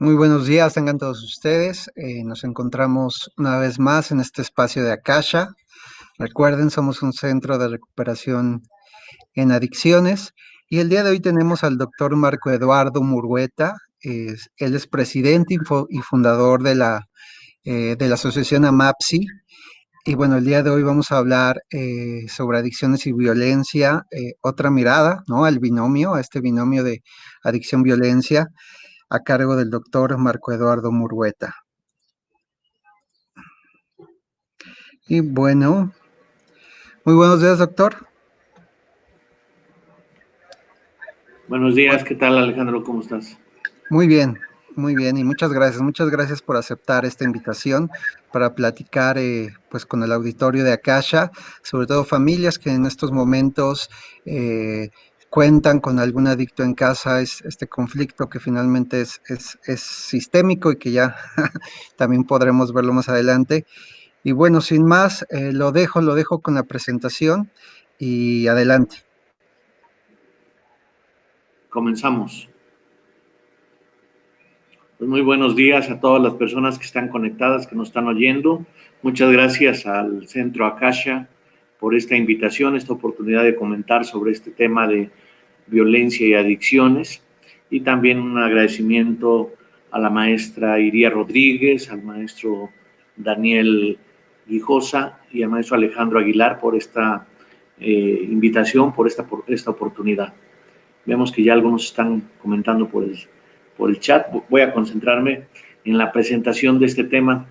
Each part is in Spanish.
Muy buenos días, tengan todos ustedes. Nos encontramos una vez más en este espacio de Akasha. Recuerden, somos un centro de recuperación en adicciones y el día de hoy tenemos al doctor Marco Eduardo Murgueta. Él es presidente y fundador de la asociación AMAPSI. Y bueno, el día de hoy vamos a hablar sobre adicciones y violencia, otra mirada, ¿no? Al binomio, a este binomio de adicción-violencia a cargo del doctor Marco Eduardo Murgueta. Y bueno, muy buenos días, doctor. Buenos días, ¿qué tal, Alejandro? ¿Cómo estás? Muy bien, y muchas gracias por aceptar esta invitación para platicar pues con el auditorio de Akasha, sobre todo familias que en estos momentos cuentan con algún adicto en casa, es este conflicto que finalmente es sistémico y que ya también podremos verlo más adelante. Y bueno, sin más, lo dejo con la presentación y adelante. Comenzamos. Pues muy buenos días a todas las personas que están conectadas, que nos están oyendo. Muchas gracias al Centro Akasha por esta invitación, esta oportunidad de comentar sobre este tema de violencia y adicciones. Y también un agradecimiento a la maestra Iría Rodríguez, al maestro Daniel Guijosa y al maestro Alejandro Aguilar por esta invitación, por esta oportunidad. Vemos que ya algunos están comentando por el chat. Voy a concentrarme en la presentación de este tema.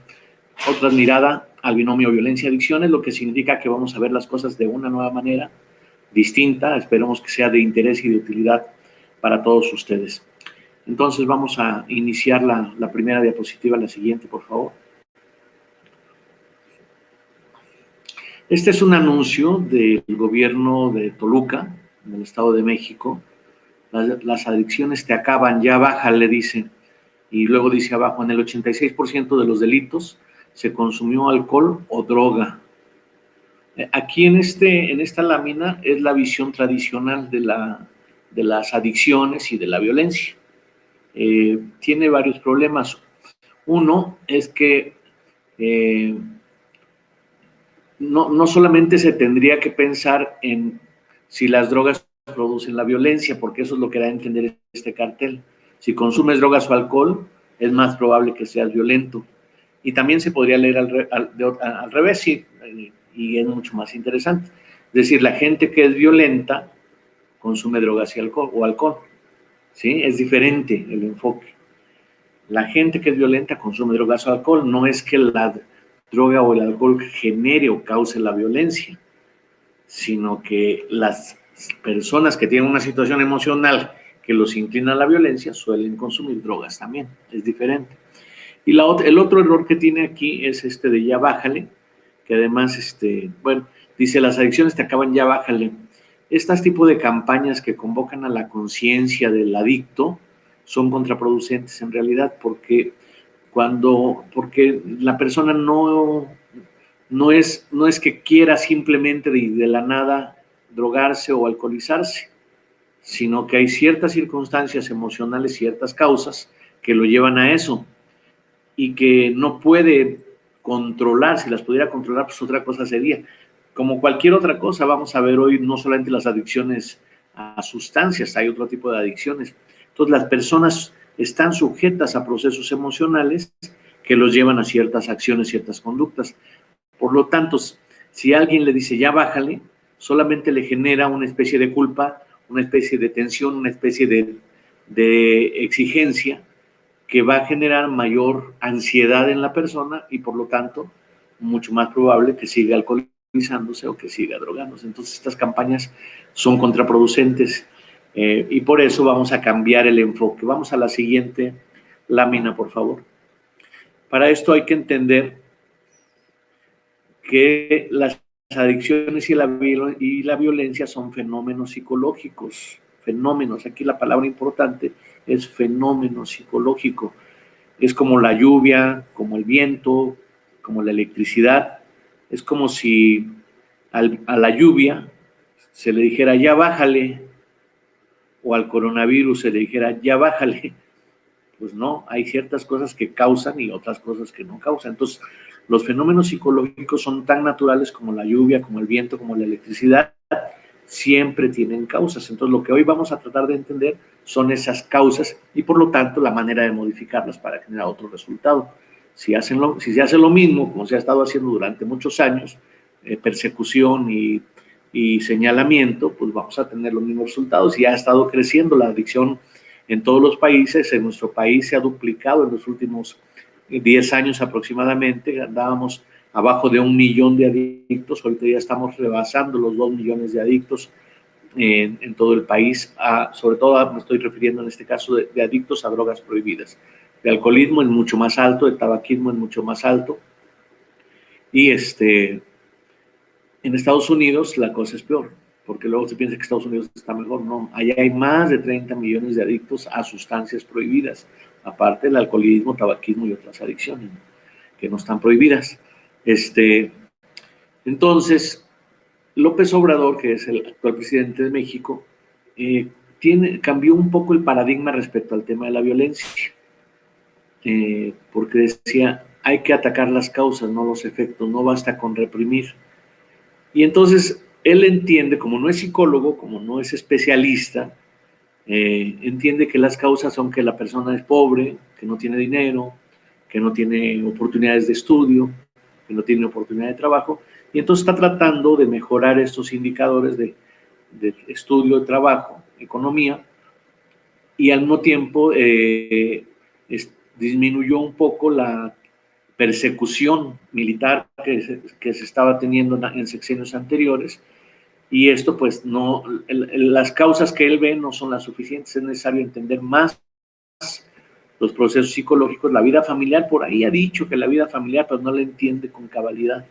Otra mirada al binomio violencia-adicciones, lo que significa que vamos a ver las cosas de una nueva manera, distinta. Esperemos que sea de interés y de utilidad para todos ustedes. Entonces vamos a iniciar la primera diapositiva, la siguiente, por favor. Este es un anuncio del gobierno de Toluca, del Estado de México. Las adicciones te acaban, ya bájale, dice. Y luego dice abajo, en el 86% de los delitos se consumió alcohol o droga. Aquí en esta lámina es la visión tradicional de las adicciones y de la violencia. Tiene varios problemas. Uno es que no solamente se tendría que pensar en si las drogas producen la violencia, porque eso es lo que da a entender este cartel. Si consumes drogas o alcohol, es más probable que seas violento. Y también se podría leer al revés, sí, y es mucho más interesante. Es decir, la gente que es violenta consume drogas y alcohol, o alcohol, ¿sí? Es diferente el enfoque. La gente que es violenta consume drogas o alcohol, no es que la droga o el alcohol genere o cause la violencia, sino que las personas que tienen una situación emocional que los inclina a la violencia suelen consumir drogas también, es diferente. Y el otro error que tiene aquí es este de ya bájale, que además, bueno, dice las adicciones te acaban, ya bájale. Estas tipos de campañas que convocan a la conciencia del adicto son contraproducentes en realidad porque la persona no es que quiera simplemente de la nada drogarse o alcoholizarse, sino que hay ciertas circunstancias emocionales, ciertas causas que lo llevan a eso y que no puede controlar. Si las pudiera controlar, pues otra cosa sería. Como cualquier otra cosa, vamos a ver hoy no solamente las adicciones a sustancias, hay otro tipo de adicciones. Entonces, las personas están sujetas a procesos emocionales que los llevan a ciertas acciones, ciertas conductas. Por lo tanto, si alguien le dice ya bájale, solamente le genera una especie de culpa, una especie de tensión, una especie de exigencia que va a generar mayor ansiedad en la persona y por lo tanto mucho más probable que siga alcoholizándose o que siga drogándose. Entonces estas campañas son contraproducentes y por eso vamos a cambiar el enfoque. Vamos a la siguiente lámina, por favor. Para esto hay que entender que las adicciones y la violencia son fenómenos psicológicos. Fenómenos, aquí la palabra importante es fenómeno psicológico. Es como la lluvia, como el viento, como la electricidad. Es como si a la lluvia se le dijera ya bájale, o al coronavirus se le dijera ya bájale. Pues no, hay ciertas cosas que causan y otras cosas que no causan. Entonces, los fenómenos psicológicos son tan naturales como la lluvia, como el viento, como la electricidad, siempre tienen causas. Entonces, lo que hoy vamos a tratar de entender son esas causas y, por lo tanto, la manera de modificarlas para generar otro resultado. Si se hace lo mismo, como se ha estado haciendo durante muchos años, persecución y señalamiento, pues vamos a tener los mismos resultados. Y ha estado creciendo la adicción en todos los países. En nuestro país se ha duplicado en los últimos 10 años aproximadamente. Andábamos abajo de 1 millón de adictos, ahorita ya estamos rebasando los 2 millones de adictos en todo el país, sobre todo me estoy refiriendo en este caso de adictos a drogas prohibidas. De alcoholismo es mucho más alto, de tabaquismo es mucho más alto, y en Estados Unidos la cosa es peor, porque luego se piensa que Estados Unidos está mejor. No, allá hay más de 30 millones de adictos a sustancias prohibidas, aparte del alcoholismo, tabaquismo y otras adicciones, ¿no?, que no están prohibidas. Entonces, López Obrador, que es el actual presidente de México, cambió un poco el paradigma respecto al tema de la violencia, porque decía, hay que atacar las causas, no los efectos, no basta con reprimir. Y entonces él entiende, como no es psicólogo, como no es especialista, entiende que las causas son que la persona es pobre, que no tiene dinero, que no tiene oportunidades de estudio, que no tiene oportunidad de trabajo, y entonces está tratando de mejorar estos indicadores de estudio, de trabajo, economía, y al mismo tiempo disminuyó un poco la persecución militar que se estaba teniendo en sexenios anteriores, y esto pues no, las causas que él ve no son las suficientes, es necesario entender más los procesos psicológicos, la vida familiar. Por ahí ha dicho que la vida familiar, pero no la entiende con cabalidad,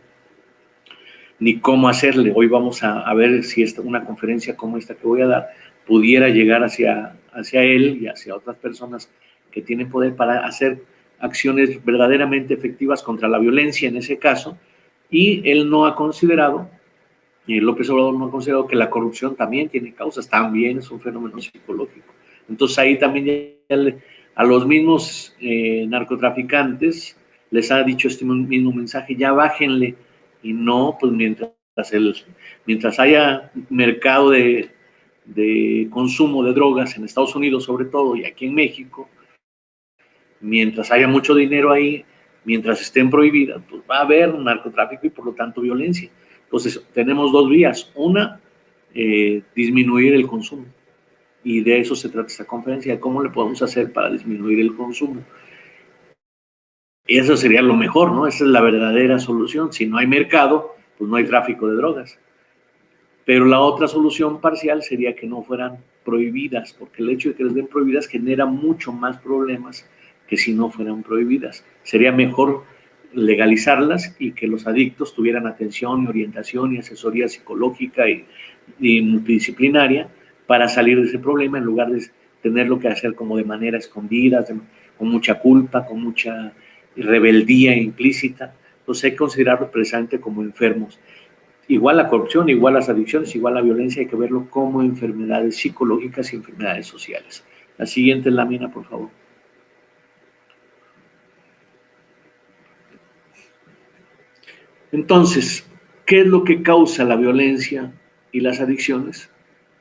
ni cómo hacerle. Hoy vamos a ver si una conferencia como esta que voy a dar pudiera llegar hacia él y hacia otras personas que tienen poder para hacer acciones verdaderamente efectivas contra la violencia en ese caso. Y él no ha considerado, López Obrador no ha considerado que la corrupción también tiene causas, también es un fenómeno psicológico. Entonces ahí también a los mismos narcotraficantes les ha dicho este mismo mensaje, ya bájenle. Y no, pues mientras haya mercado de consumo de drogas en Estados Unidos sobre todo, y aquí en México, mientras haya mucho dinero ahí, mientras estén prohibidas, pues va a haber un narcotráfico y por lo tanto violencia. Entonces tenemos dos vías. Una, disminuir el consumo. Y de eso se trata esta conferencia, de cómo le podemos hacer para disminuir el consumo. Y eso sería lo mejor, ¿no? Esa es la verdadera solución. Si no hay mercado, pues no hay tráfico de drogas. Pero la otra solución parcial sería que no fueran prohibidas, porque el hecho de que les den prohibidas genera mucho más problemas que si no fueran prohibidas. Sería mejor legalizarlas y que los adictos tuvieran atención y orientación y asesoría psicológica y multidisciplinaria para salir de ese problema, en lugar de tenerlo que hacer como de manera escondida, con mucha culpa, con mucha rebeldía implícita. Entonces hay que considerarlos precisamente como enfermos. Igual la corrupción, igual las adicciones, igual la violencia, hay que verlo como enfermedades psicológicas y enfermedades sociales. La siguiente lámina, por favor. Entonces, ¿qué es lo que causa la violencia y las adicciones?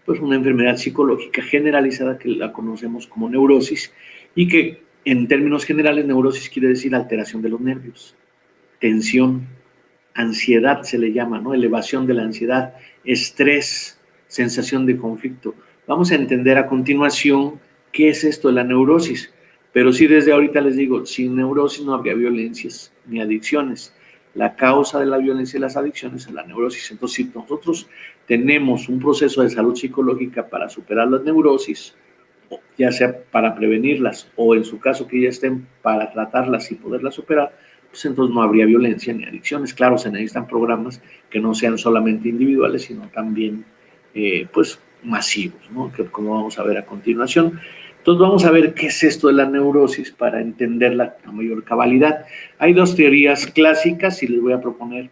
Pues una enfermedad psicológica generalizada que la conocemos como neurosis, y que en términos generales neurosis quiere decir alteración de los nervios, tensión, ansiedad se le llama, ¿no? Elevación de la ansiedad, estrés, sensación de conflicto. Vamos a entender a continuación qué es esto de la neurosis, pero sí desde ahorita les digo, sin neurosis no habría violencias ni adicciones. La causa de la violencia y las adicciones es la neurosis. Entonces, si nosotros tenemos un proceso de salud psicológica para superar las neurosis, ya sea para prevenirlas o en su caso que ya estén para tratarlas y poderlas superar, pues entonces no habría violencia ni adicciones. Claro, se necesitan programas que no sean solamente individuales, sino también pues masivos, ¿no? Que, como vamos a ver a continuación. Entonces vamos a ver qué es esto de la neurosis para entenderla a mayor cabalidad. Hay dos teorías clásicas y les voy a proponer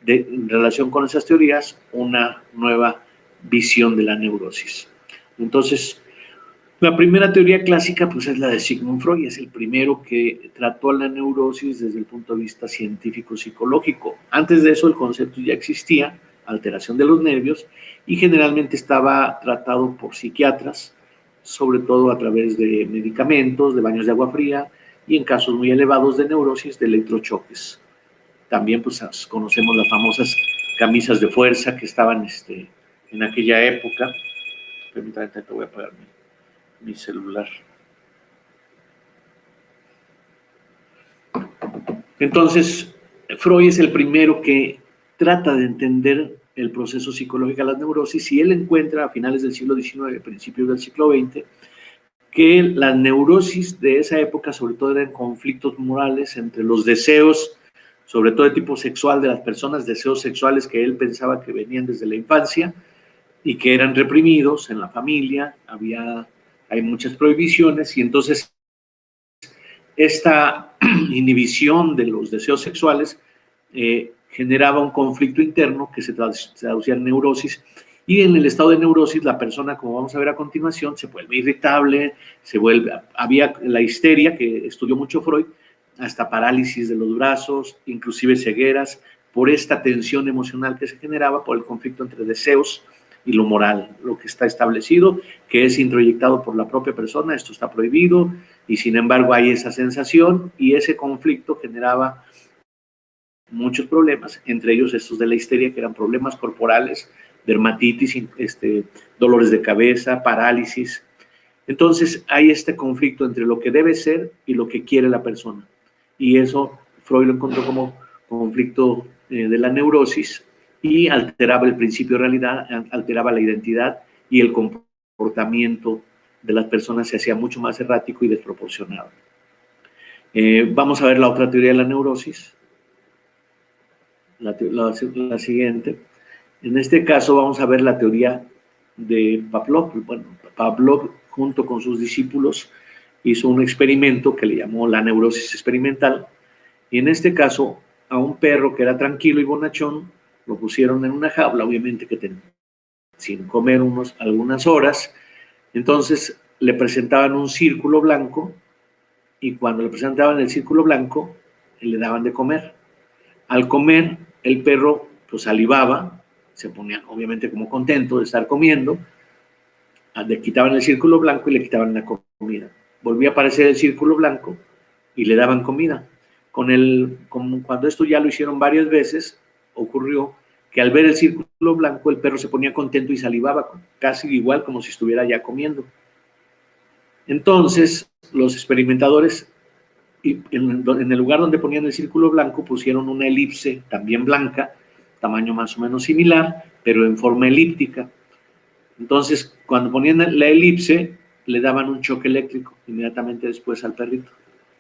en relación con esas teorías una nueva visión de la neurosis. Entonces, La primera teoría clásica pues es la de Sigmund Freud, es el primero que trató la neurosis desde el punto de vista científico-psicológico. Antes de eso el concepto ya existía, alteración de los nervios, y generalmente estaba tratado por psiquiatras, sobre todo a través de medicamentos, de baños de agua fría, y en casos muy elevados de neurosis, de electrochoques. También pues conocemos las famosas camisas de fuerza que estaban en aquella época. Permítame, te voy a apagar mi celular. Entonces, Freud es el primero que trata de entender el proceso psicológico de las neurosis y él encuentra a finales del siglo XIX, principios del siglo XX, que las neurosis de esa época sobre todo eran conflictos morales entre los deseos, sobre todo de tipo sexual de las personas, deseos sexuales que él pensaba que venían desde la infancia y que eran reprimidos en la familia, hay muchas prohibiciones y entonces esta inhibición de los deseos sexuales generaba un conflicto interno que se traducía en neurosis, y en el estado de neurosis la persona, como vamos a ver a continuación, se vuelve irritable, había la histeria que estudió mucho Freud, hasta parálisis de los brazos, inclusive cegueras, por esta tensión emocional que se generaba por el conflicto entre deseos y lo moral, lo que está establecido, que es introyectado por la propia persona, esto está prohibido, y sin embargo hay esa sensación y ese conflicto generaba muchos problemas, entre ellos estos de la histeria, que eran problemas corporales, dermatitis, dolores de cabeza, parálisis. Entonces hay este conflicto entre lo que debe ser y lo que quiere la persona. Y eso Freud lo encontró como conflicto de la neurosis y alteraba el principio de realidad, alteraba la identidad y el comportamiento de las personas se hacía mucho más errático y desproporcionado. Vamos a ver la otra teoría de la neurosis, la siguiente. En este caso vamos a ver la teoría de Pavlov. Bueno, Pavlov junto con sus discípulos hizo un experimento que le llamó la neurosis experimental, y en este caso a un perro que era tranquilo y bonachón lo pusieron en una jaula, obviamente que sin comer algunas horas. Entonces le presentaban un círculo blanco y cuando le presentaban el círculo blanco le daban de comer. Al comer el perro pues salivaba, se ponía obviamente como contento de estar comiendo, le quitaban el círculo blanco y le quitaban la comida. Volvía a aparecer el círculo blanco y le daban comida. Cuando esto ya lo hicieron varias veces, ocurrió que al ver el círculo blanco el perro se ponía contento y salivaba, casi igual como si estuviera ya comiendo. Entonces los experimentadores en el lugar donde ponían el círculo blanco pusieron una elipse también blanca, tamaño más o menos similar, pero en forma elíptica. Entonces, cuando ponían la elipse, le daban un choque eléctrico inmediatamente después al perrito.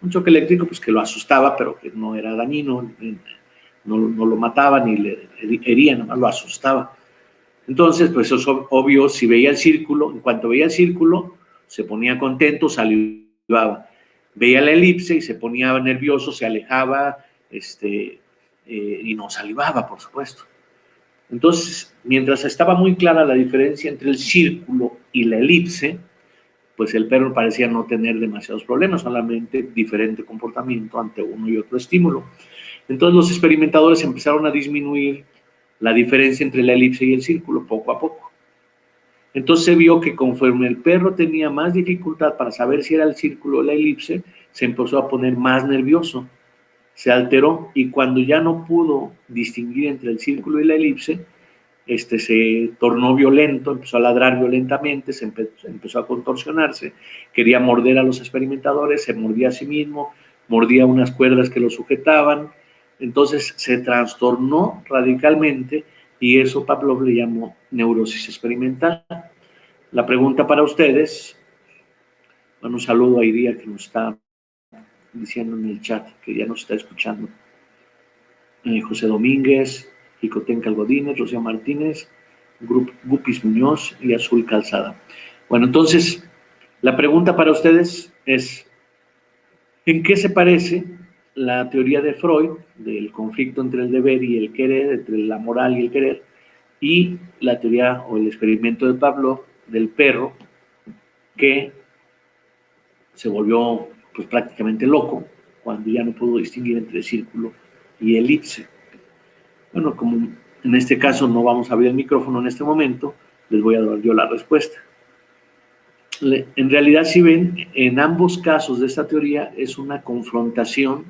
Un choque eléctrico pues que lo asustaba, pero que no era dañino, no lo mataba ni le hería, nada más lo asustaba. Entonces, pues eso es obvio, si veía el círculo, en cuanto veía el círculo, se ponía contento, salivaba. Veía la elipse y se ponía nervioso, se alejaba, y no salivaba, por supuesto. Entonces, mientras estaba muy clara la diferencia entre el círculo y la elipse, pues el perro parecía no tener demasiados problemas, solamente diferente comportamiento ante uno y otro estímulo. Entonces los experimentadores empezaron a disminuir la diferencia entre la elipse y el círculo poco a poco. Entonces se vio que conforme el perro tenía más dificultad para saber si era el círculo o la elipse, se empezó a poner más nervioso, se alteró, y cuando ya no pudo distinguir entre el círculo y la elipse, se tornó violento, empezó a ladrar violentamente, empezó a contorsionarse, quería morder a los experimentadores, se mordía a sí mismo, mordía unas cuerdas que lo sujetaban. Entonces se trastornó radicalmente y eso Pavlov le llamó neurosis experimental. La pregunta para ustedes, bueno, un saludo a Iría que nos está diciendo en el chat que ya nos está escuchando. José Domínguez, Jicotenca Godínez, Rocío Martínez, Gupis Muñoz y Azul Calzada. Bueno, entonces, la pregunta para ustedes es, ¿en qué se parece la teoría de Freud del conflicto entre el deber y el querer, entre la moral y el querer, y la teoría o el experimento de Pavlov del perro que se volvió pues prácticamente loco cuando ya no pudo distinguir entre el círculo y elipse. Bueno, como en este caso no vamos a abrir el micrófono en este momento, les voy a dar yo la respuesta. En realidad, si ven, en ambos casos de esta teoría es una confrontación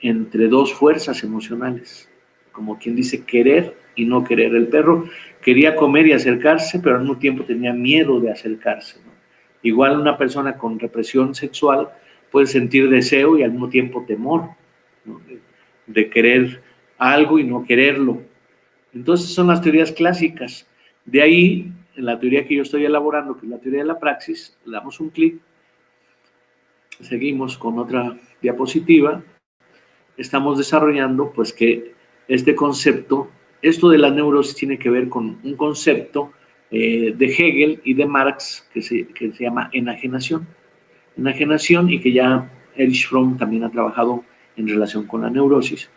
entre dos fuerzas emocionales, como quien dice querer y no querer. El perro quería comer y acercarse, pero al mismo tiempo tenía miedo de acercarse, ¿no? Igual una persona con represión sexual puede sentir deseo y al mismo tiempo temor, ¿no? de querer algo y no quererlo. Entonces son las teorías clásicas. De ahí, en la teoría que yo estoy elaborando, que es la teoría de la praxis, le damos un clic, seguimos con otra diapositiva. Estamos desarrollando pues que este concepto, esto de la neurosis tiene que ver con un concepto de Hegel y de Marx que se llama enajenación. Enajenación, y que ya Erich Fromm también ha trabajado en relación con la neurosis.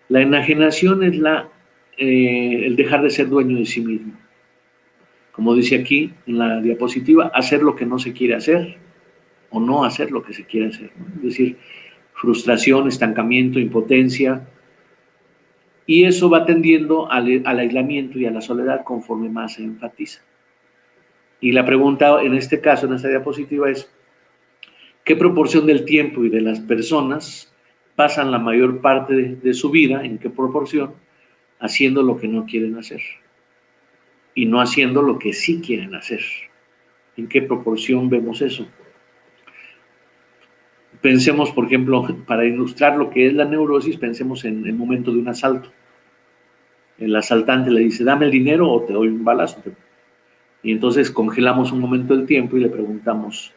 La enajenación es el dejar de ser dueño de sí mismo. Como dice aquí en la diapositiva, hacer lo que no se quiere hacer o no hacer lo que se quiere hacer, ¿no? Es decir, frustración, estancamiento, impotencia, y eso va tendiendo al aislamiento y a la soledad conforme más se enfatiza. Y la pregunta en este caso, en esta diapositiva, es ¿qué proporción del tiempo y de las personas pasan la mayor parte de su vida, en qué proporción, haciendo lo que no quieren hacer y no haciendo lo que sí quieren hacer? ¿En qué proporción vemos eso? Pensemos, por ejemplo, para ilustrar lo que es la neurosis, pensemos en el momento de un asalto. El asaltante le dice, dame el dinero o te doy un balazo. Y entonces congelamos un momento el tiempo y le preguntamos,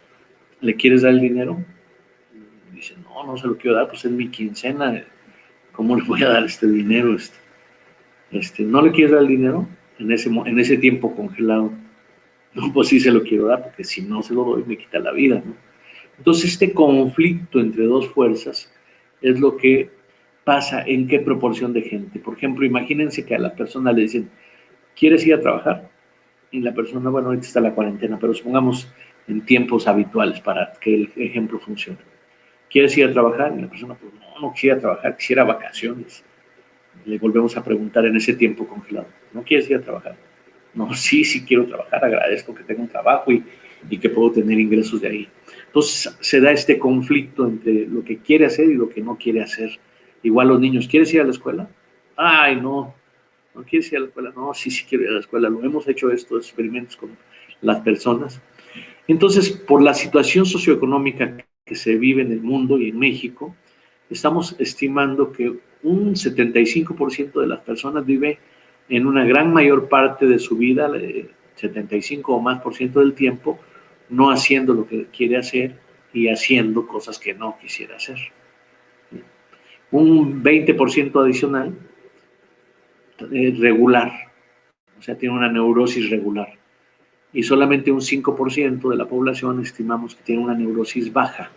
¿le quieres dar el dinero? Y dice, no, no se lo quiero dar, pues es mi quincena, ¿cómo le voy a dar este dinero? ¿No le quieres dar el dinero? En ese tiempo congelado, no, pues sí se lo quiero dar, porque si no se lo doy me quita la vida, ¿no? Entonces este conflicto entre dos fuerzas es lo que pasa en qué proporción de gente. Por ejemplo, imagínense que a la persona le dicen, ¿quieres ir a trabajar? Y la persona, bueno, ahorita está la cuarentena, pero supongamos en tiempos habituales para que el ejemplo funcione. ¿Quieres ir a trabajar? Y la persona, pues no quisiera trabajar, quisiera vacaciones. Le volvemos a preguntar en ese tiempo congelado, ¿no quieres ir a trabajar? No, sí quiero trabajar, agradezco que tengo un trabajo y que puedo tener ingresos de ahí. Entonces se da este conflicto entre lo que quiere hacer y lo que no quiere hacer. Igual los niños, ¿quieres ir a la escuela? Ay, no quieres ir a la escuela. No, sí quiero ir a la escuela. Lo hemos hecho estos experimentos con las personas. Entonces, por la situación socioeconómica que se vive en el mundo y en México, estamos estimando que un 75% de las personas vive en una gran mayor parte de su vida, 75 o más por ciento del tiempo, no haciendo lo que quiere hacer y haciendo cosas que no quisiera hacer. Un 20% adicional regular, o sea, tiene una neurosis regular. Y solamente un 5% de la población estimamos que tiene una neurosis baja.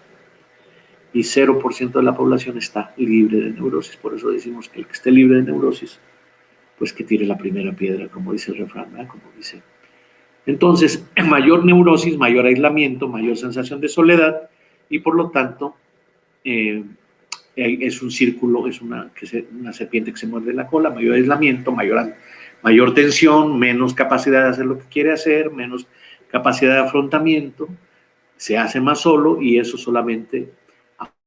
Y 0% de la población está libre de neurosis. Por eso decimos que el que esté libre de neurosis, pues que tire la primera piedra, como dice el refrán, ¿verdad? Como dice. Entonces, mayor neurosis, mayor aislamiento, mayor sensación de soledad, y por lo tanto, es un círculo, es una serpiente que se muerde la cola, mayor aislamiento, mayor tensión, menos capacidad de hacer lo que quiere hacer, menos capacidad de afrontamiento, se hace más solo y eso solamente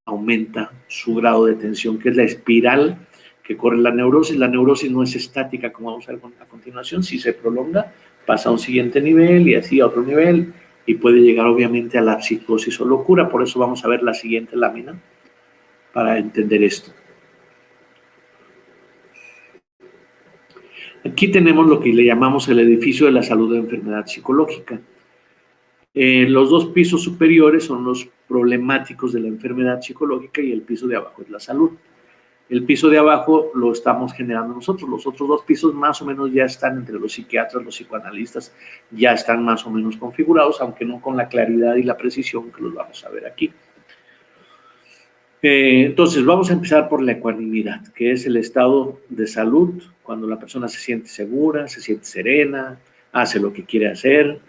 aumenta su grado de tensión, que es la espiral que corre la neurosis. La neurosis no es estática, como vamos a ver a continuación, si se prolonga, pasa a un siguiente nivel y así a otro nivel, y puede llegar obviamente a la psicosis o locura. Por eso vamos a ver la siguiente lámina para entender esto. Aquí tenemos lo que le llamamos el edificio de la salud de enfermedad psicológica. Los dos pisos superiores son los problemáticos de la enfermedad psicológica y el piso de abajo es la salud. El piso de abajo lo estamos generando nosotros. Los otros dos pisos más o menos ya están entre los psiquiatras, los psicoanalistas, ya están más o menos configurados, aunque no con la claridad y la precisión que los vamos a ver aquí. Entonces, vamos a empezar por la ecuanimidad, que es el estado de salud, cuando la persona se siente segura, se siente serena, hace lo que quiere hacer,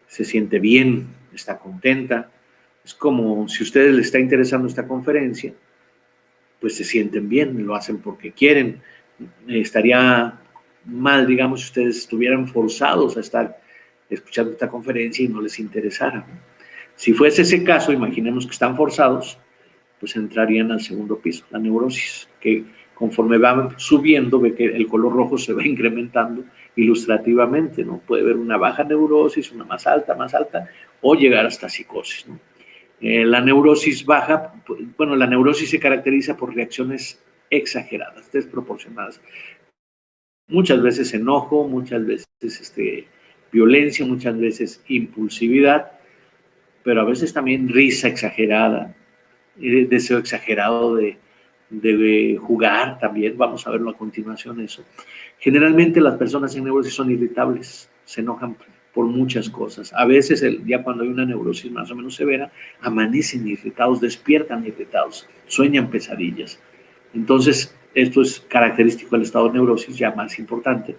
se siente bien, está contenta. Es como si a ustedes les está interesando esta conferencia, pues se sienten bien, lo hacen porque quieren. Estaría mal, digamos, si ustedes estuvieran forzados a estar escuchando esta conferencia y no les interesara. Si fuese ese caso, imaginemos que están forzados, pues entrarían al segundo piso, la neurosis, que conforme va subiendo, ve que el color rojo se va incrementando ilustrativamente, ¿no? Puede haber una baja neurosis, una más alta, o llegar hasta psicosis, ¿no? La neurosis baja, bueno, la neurosis se caracteriza por reacciones exageradas, desproporcionadas. Muchas veces enojo, muchas veces violencia, muchas veces impulsividad, pero a veces también risa exagerada, deseo exagerado de jugar también, vamos a verlo a continuación eso. Generalmente las personas en neurosis son irritables, se enojan por muchas cosas. A veces, ya cuando hay una neurosis más o menos severa, amanecen irritados, despiertan irritados, sueñan pesadillas. Entonces, esto es característico del estado de neurosis, ya más importante.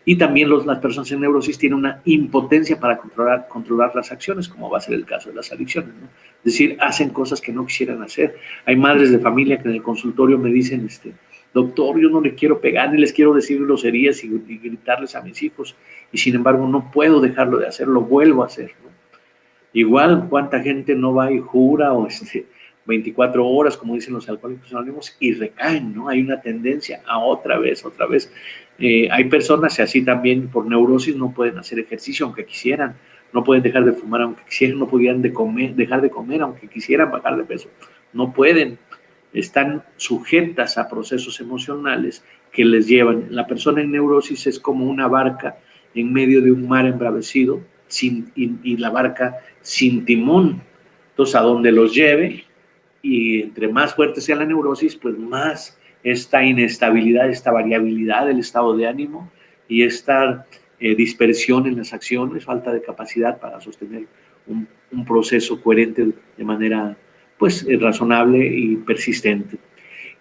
Y también las personas en neurosis tienen una impotencia para controlar las acciones, como va a ser el caso de las adicciones, ¿no? Es decir, hacen cosas que no quisieran hacer. Hay madres de familia que en el consultorio me dicen, doctor, yo no le quiero pegar ni les quiero decir groserías y gritarles a mis hijos, y sin embargo no puedo dejarlo de hacer, lo vuelvo a hacer, ¿no? Igual, cuánta gente no va y jura o 24 horas, como dicen los alcohólicos anónimos, y recaen, ¿no? Hay una tendencia a otra vez. Hay personas que así también por neurosis no pueden hacer ejercicio aunque quisieran, no pueden dejar de fumar aunque quisieran, no podían dejar de comer aunque quisieran bajar de peso, no pueden, están sujetas a procesos emocionales que les llevan. La persona en neurosis es como una barca en medio de un mar embravecido y la barca sin timón. Entonces, a donde los lleve, y entre más fuerte sea la neurosis, pues más esta inestabilidad, esta variabilidad del estado de ánimo y esta dispersión en las acciones, falta de capacidad para sostener un proceso coherente de manera pues razonable y persistente.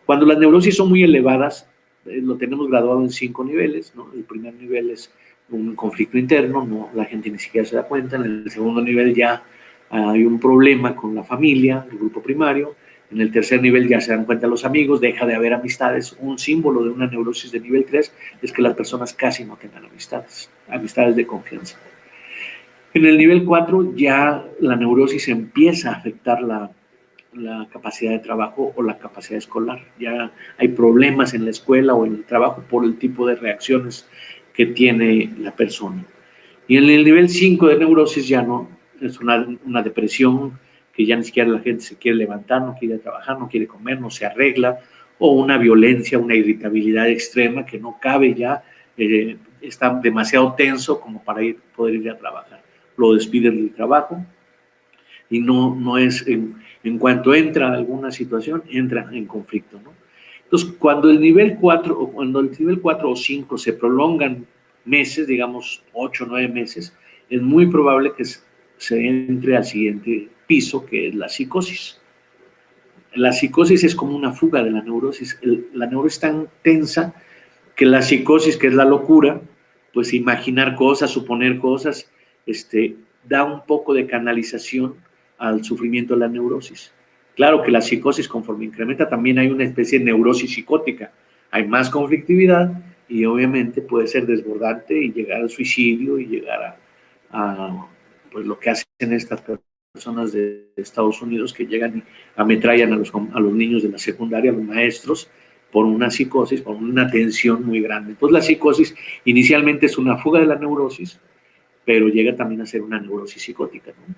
Cuando las neurosis son muy elevadas, lo tenemos graduado en 5 niveles, ¿no? El primer nivel es un conflicto interno, no, la gente ni siquiera se da cuenta. En el segundo nivel ya hay un problema con la familia, el grupo primario. En el tercer nivel ya se dan cuenta los amigos, deja de haber amistades. Un símbolo de una neurosis de nivel 3 es que las personas casi no tengan amistades de confianza. En el nivel 4 ya la neurosis empieza a afectar la capacidad de trabajo o la capacidad escolar. Ya hay problemas en la escuela o en el trabajo por el tipo de reacciones que tiene la persona. Y en el nivel 5 de neurosis ya no, es una depresión que ya ni siquiera la gente se quiere levantar, no quiere trabajar, no quiere comer, no se arregla, o una violencia, una irritabilidad extrema que no cabe ya, está demasiado tenso como para poder ir a trabajar. Lo despiden del trabajo y no es, en cuanto entra alguna situación, entra en conflicto, ¿no? Entonces, cuando el nivel 4 o 5 se prolongan meses, digamos 8 o 9 meses, es muy probable que se entre al siguiente piso, que es la psicosis. La psicosis es como una fuga de la neurosis. La neurosis es tan tensa que la psicosis, que es la locura, pues imaginar cosas, suponer cosas, da un poco de canalización al sufrimiento de la neurosis. Claro que la psicosis, conforme incrementa, también hay una especie de neurosis psicótica. Hay más conflictividad y obviamente puede ser desbordante y llegar al suicidio y llegar a pues lo que hacen estas personas de Estados Unidos que llegan y ametrallan a los niños de la secundaria, a los maestros, por una psicosis, por una tensión muy grande. Entonces la psicosis inicialmente es una fuga de la neurosis, pero llega también a ser una neurosis psicótica, ¿no?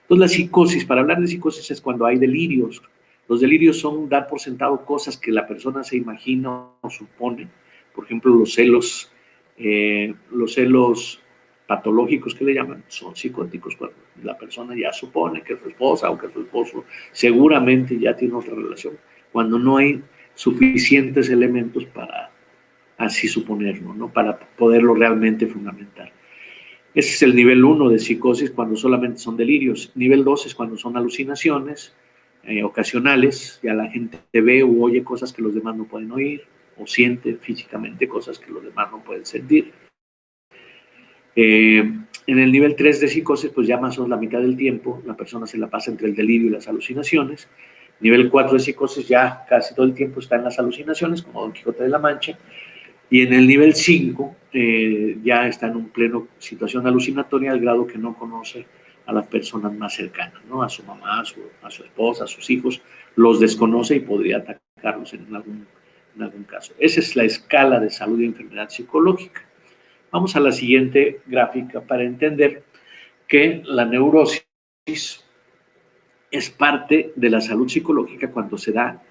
Entonces la psicosis, para hablar de psicosis es cuando hay delirios. Los delirios son dar por sentado cosas que la persona se imagina o supone. Por ejemplo, los celos patológicos que le llaman son psicóticos, cuando la persona ya supone que es su esposa o que su esposo seguramente ya tiene otra relación, cuando no hay suficientes elementos para así suponerlo, ¿no? Para poderlo realmente fundamentar. Ese es el nivel 1 de psicosis, cuando solamente son delirios. Nivel 2 es cuando son alucinaciones ocasionales, ya la gente ve u oye cosas que los demás no pueden oír, o siente físicamente cosas que los demás no pueden sentir. En el nivel 3 de psicosis, pues ya más o menos la mitad del tiempo la persona se la pasa entre el delirio y las alucinaciones. Nivel 4 de psicosis ya casi todo el tiempo está en las alucinaciones, como Don Quijote de la Mancha. Y en el nivel 5 ya está en un pleno situación alucinatoria al grado que no conoce a las personas más cercanas, ¿no? A su mamá, a su esposa, a sus hijos, los desconoce y podría atacarlos en algún caso. Esa es la escala de salud y enfermedad psicológica. Vamos a la siguiente gráfica para entender que la neurosis es parte de la salud psicológica cuando se da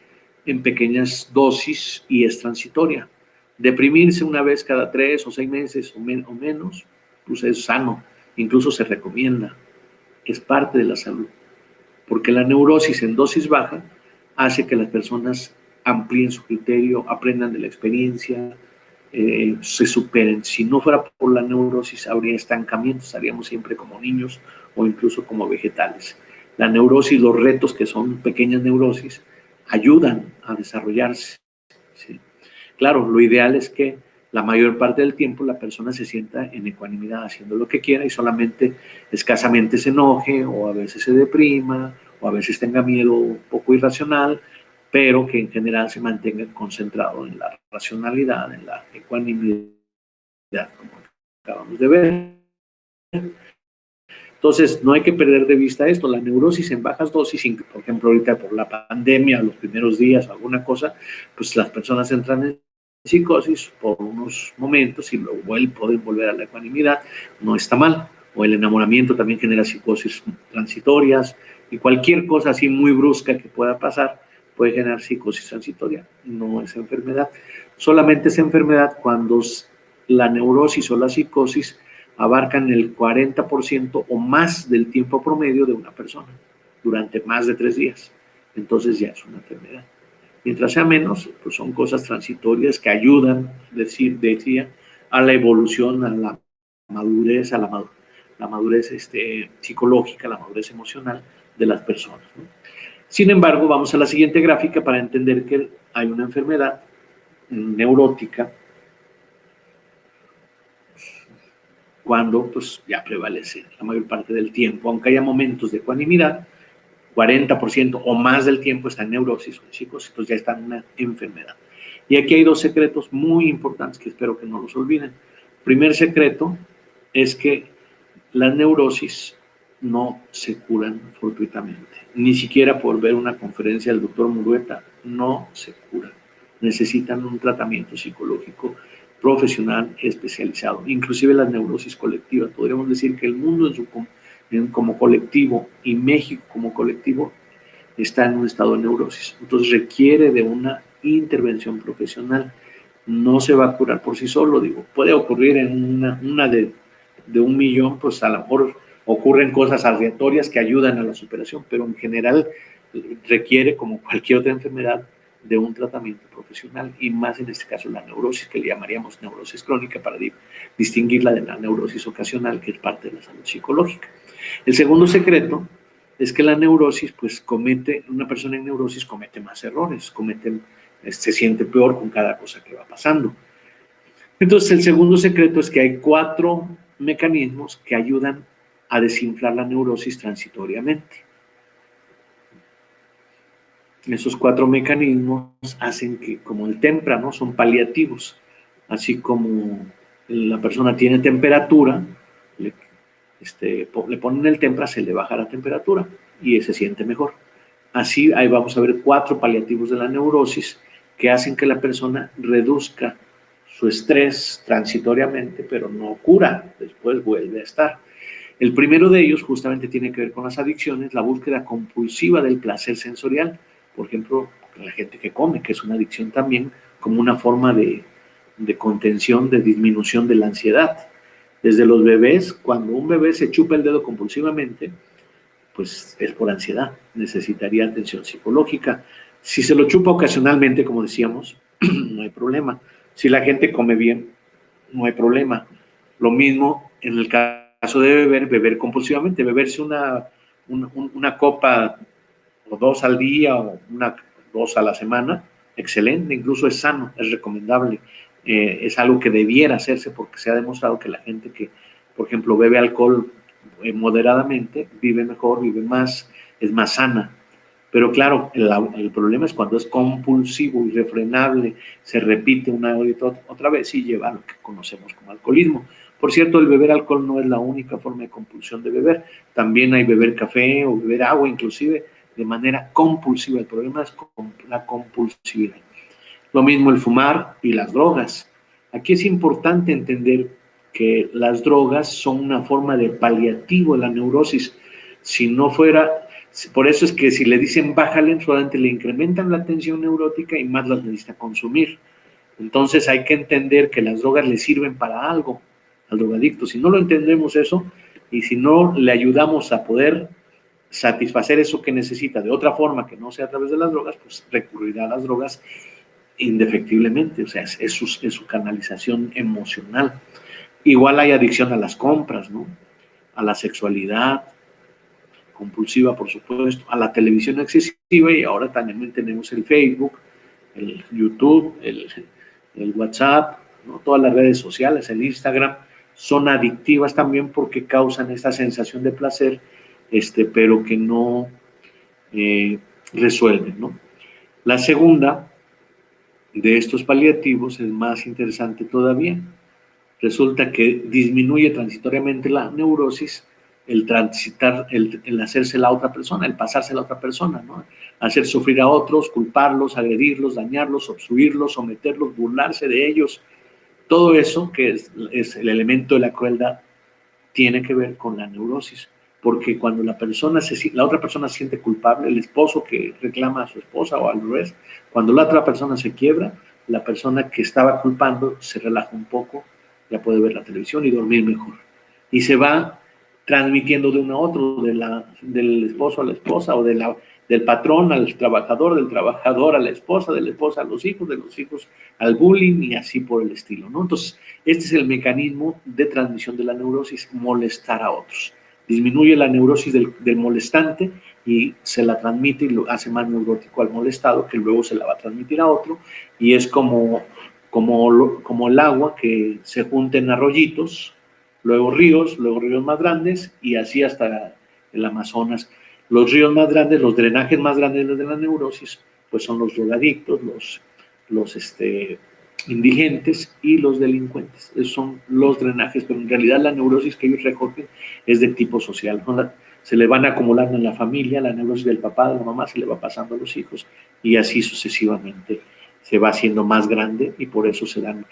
en pequeñas dosis y es transitoria. Deprimirse una vez cada 3 o 6 meses o menos, pues es sano, incluso se recomienda, es parte de la salud, porque la neurosis en dosis baja hace que las personas amplíen su criterio, aprendan de la experiencia, se superen. Si no fuera por la neurosis, habría estancamiento, estaríamos siempre como niños o incluso como vegetales. La neurosis, los retos que son pequeñas neurosis, ayudan a desarrollarse. ¿Sí? Claro, lo ideal es que la mayor parte del tiempo la persona se sienta en ecuanimidad haciendo lo que quiera y solamente escasamente se enoje o a veces se deprima o a veces tenga miedo un poco irracional, pero que en general se mantenga concentrado en la racionalidad, en la ecuanimidad, como acabamos de ver. Entonces, no hay que perder de vista esto. La neurosis en bajas dosis, por ejemplo, ahorita por la pandemia, los primeros días, alguna cosa, pues las personas entran en psicosis por unos momentos y luego pueden volver a la ecuanimidad. No está mal. O el enamoramiento también genera psicosis transitorias y cualquier cosa así muy brusca que pueda pasar puede generar psicosis transitoria. No es enfermedad. Solamente es enfermedad cuando la neurosis o la psicosis abarcan el 40% o más del tiempo promedio de una persona durante más de 3 días. Entonces ya es una enfermedad. Mientras sea menos, pues son cosas transitorias que ayudan, decía, a la evolución, a la madurez, la madurez psicológica, la madurez emocional de las personas, ¿no? Sin embargo, vamos a la siguiente gráfica para entender que hay una enfermedad neurótica cuando pues ya prevalece la mayor parte del tiempo, aunque haya momentos de ecuanimidad, 40% o más del tiempo está en neurosis o en psicosis, entonces ya está en una enfermedad. Y aquí hay 2 secretos muy importantes que espero que no los olviden. Primer secreto es que las neurosis no se curan fortuitamente, ni siquiera por ver una conferencia del doctor Murueta, no se curan. Necesitan un tratamiento psicológico profesional especializado, inclusive las neurosis colectivas. Podríamos decir que el mundo como colectivo y México como colectivo está en un estado de neurosis. Entonces requiere de una intervención profesional. No se va a curar por sí solo, digo, puede ocurrir en una de 1,000,000, pues a lo mejor ocurren cosas aleatorias que ayudan a la superación, pero en general requiere, como cualquier otra enfermedad, de un tratamiento profesional y más en este caso la neurosis, que le llamaríamos neurosis crónica para distinguirla de la neurosis ocasional, que es parte de la salud psicológica. El segundo secreto es que la neurosis, pues una persona en neurosis comete más errores, se siente peor con cada cosa que va pasando. Entonces, el segundo secreto es que hay 4 mecanismos que ayudan a desinflar la neurosis transitoriamente. Esos 4 mecanismos hacen que, como el tempra, ¿no? Son paliativos. Así como la persona tiene temperatura, le ponen el tempra, se le baja la temperatura y se siente mejor. Así, ahí vamos a ver 4 paliativos de la neurosis que hacen que la persona reduzca su estrés transitoriamente, pero no cura, después vuelve a estar. El primero de ellos justamente tiene que ver con las adicciones, la búsqueda compulsiva del placer sensorial, por ejemplo, la gente que come, que es una adicción también, como una forma de contención, de disminución de la ansiedad. Desde los bebés, cuando un bebé se chupa el dedo compulsivamente, pues es por ansiedad, necesitaría atención psicológica. Si se lo chupa ocasionalmente, como decíamos, no hay problema. Si la gente come bien, no hay problema. Lo mismo en el caso de beber compulsivamente, beberse una copa o 2 al día o 2 a la semana, excelente, incluso es sano, es recomendable. Es algo que debiera hacerse porque se ha demostrado que la gente que por ejemplo, bebe alcohol moderadamente, vive mejor, vive más, es más sana. Pero claro, el problema es cuando es compulsivo, irrefrenable, se repite una y otra vez y lleva a lo que conocemos como alcoholismo. Por cierto, el beber alcohol no es la única forma de compulsión de beber. También hay beber café o beber agua, inclusive de manera compulsiva. El problema es la compulsividad. Lo mismo el fumar y las drogas. Aquí es importante entender que las drogas son una forma de paliativo de la neurosis. Si no fuera, por eso es que si le dicen bájale, solamente le incrementan la tensión neurótica y más las necesita consumir. Entonces hay que entender que las drogas le sirven para algo al drogadicto. Si no lo entendemos eso y si no le ayudamos a poder satisfacer eso que necesita de otra forma que no sea a través de las drogas, pues recurrirá a las drogas indefectiblemente, o sea, es su canalización emocional. Igual hay adicción a las compras, ¿no? A la sexualidad compulsiva, por supuesto, a la televisión excesiva y ahora también tenemos el Facebook, el YouTube, el WhatsApp, ¿no? Todas las redes sociales, el Instagram, son adictivas también porque causan esta sensación de placer, pero que no resuelven, ¿no? La segunda de estos paliativos es más interesante todavía. Resulta que disminuye transitoriamente la neurosis el transitar, el hacerse la otra persona, el pasarse a la otra persona, ¿no? Hacer sufrir a otros, culparlos, agredirlos, dañarlos, obstruirlos, someterlos, burlarse de ellos. Todo eso, que es el elemento de la crueldad, tiene que ver con la neurosis. Porque cuando la otra persona se siente culpable, el esposo que reclama a su esposa o al revés, cuando la otra persona se quiebra, la persona que estaba culpando se relaja un poco, ya puede ver la televisión y dormir mejor. Y se va transmitiendo de uno a otro, del esposo a la esposa o del patrón al trabajador, del trabajador a la esposa, de la esposa a los hijos, de los hijos al bullying y así por el estilo, ¿no? Entonces, este es el mecanismo de transmisión de la neurosis, molestar a otros. Disminuye la neurosis del molestante y se la transmite y lo hace más neurótico al molestado, que luego se la va a transmitir a otro, y es como el agua que se junta en arroyitos, luego ríos más grandes, y así hasta el Amazonas. Los ríos más grandes, los drenajes más grandes de la neurosis, pues son los drogadictos, los indigentes y los delincuentes. Esos son los drenajes, pero en realidad la neurosis que ellos recogen es de tipo social, ¿no? Se le van acumulando en la familia, la neurosis del papá, de la mamá, se le va pasando a los hijos y así sucesivamente se va haciendo más grande y por eso se dan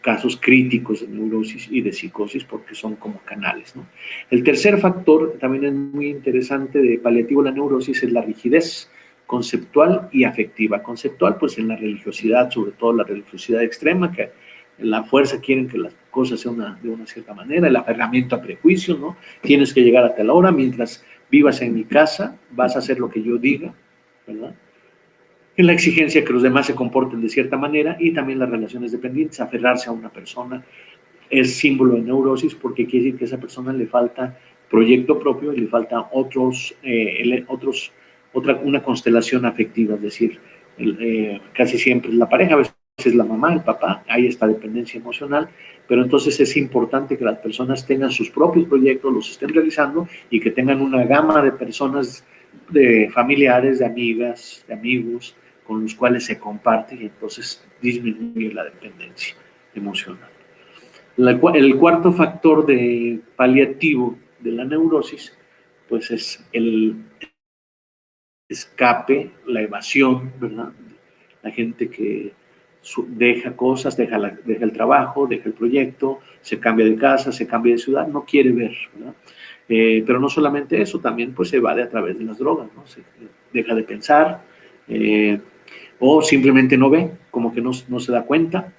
casos críticos de neurosis y de psicosis porque son como canales, ¿no? El tercer factor, también es muy interesante de paliativo de la neurosis, es la rigidez conceptual y afectiva. Conceptual, pues en la religiosidad, sobre todo la religiosidad extrema, que la fuerza quieren que las cosas sean de una cierta manera, el aferramiento a prejuicios, ¿no? Tienes que llegar hasta la hora, mientras vivas en mi casa, vas a hacer lo que yo diga, ¿verdad? En la exigencia que los demás se comporten de cierta manera y también las relaciones dependientes, aferrarse a una persona es símbolo de neurosis porque quiere decir que a esa persona le falta proyecto propio y le falta una constelación afectiva, es decir, casi siempre es la pareja, a veces es la mamá, el papá, hay esta dependencia emocional, pero entonces es importante que las personas tengan sus propios proyectos, los estén realizando y que tengan una gama de personas, de familiares, de amigas, de amigos, con los cuales se comparte y entonces disminuye la dependencia emocional. El cuarto factor de paliativo de la neurosis, pues es el escape, la evasión, ¿verdad? La gente que deja cosas, deja el trabajo, deja el proyecto, se cambia de casa, se cambia de ciudad, no quiere ver, ¿verdad? Pero no solamente eso, también pues se evade a través de las drogas, ¿no? Se deja de pensar o simplemente no ve, como que no se da cuenta.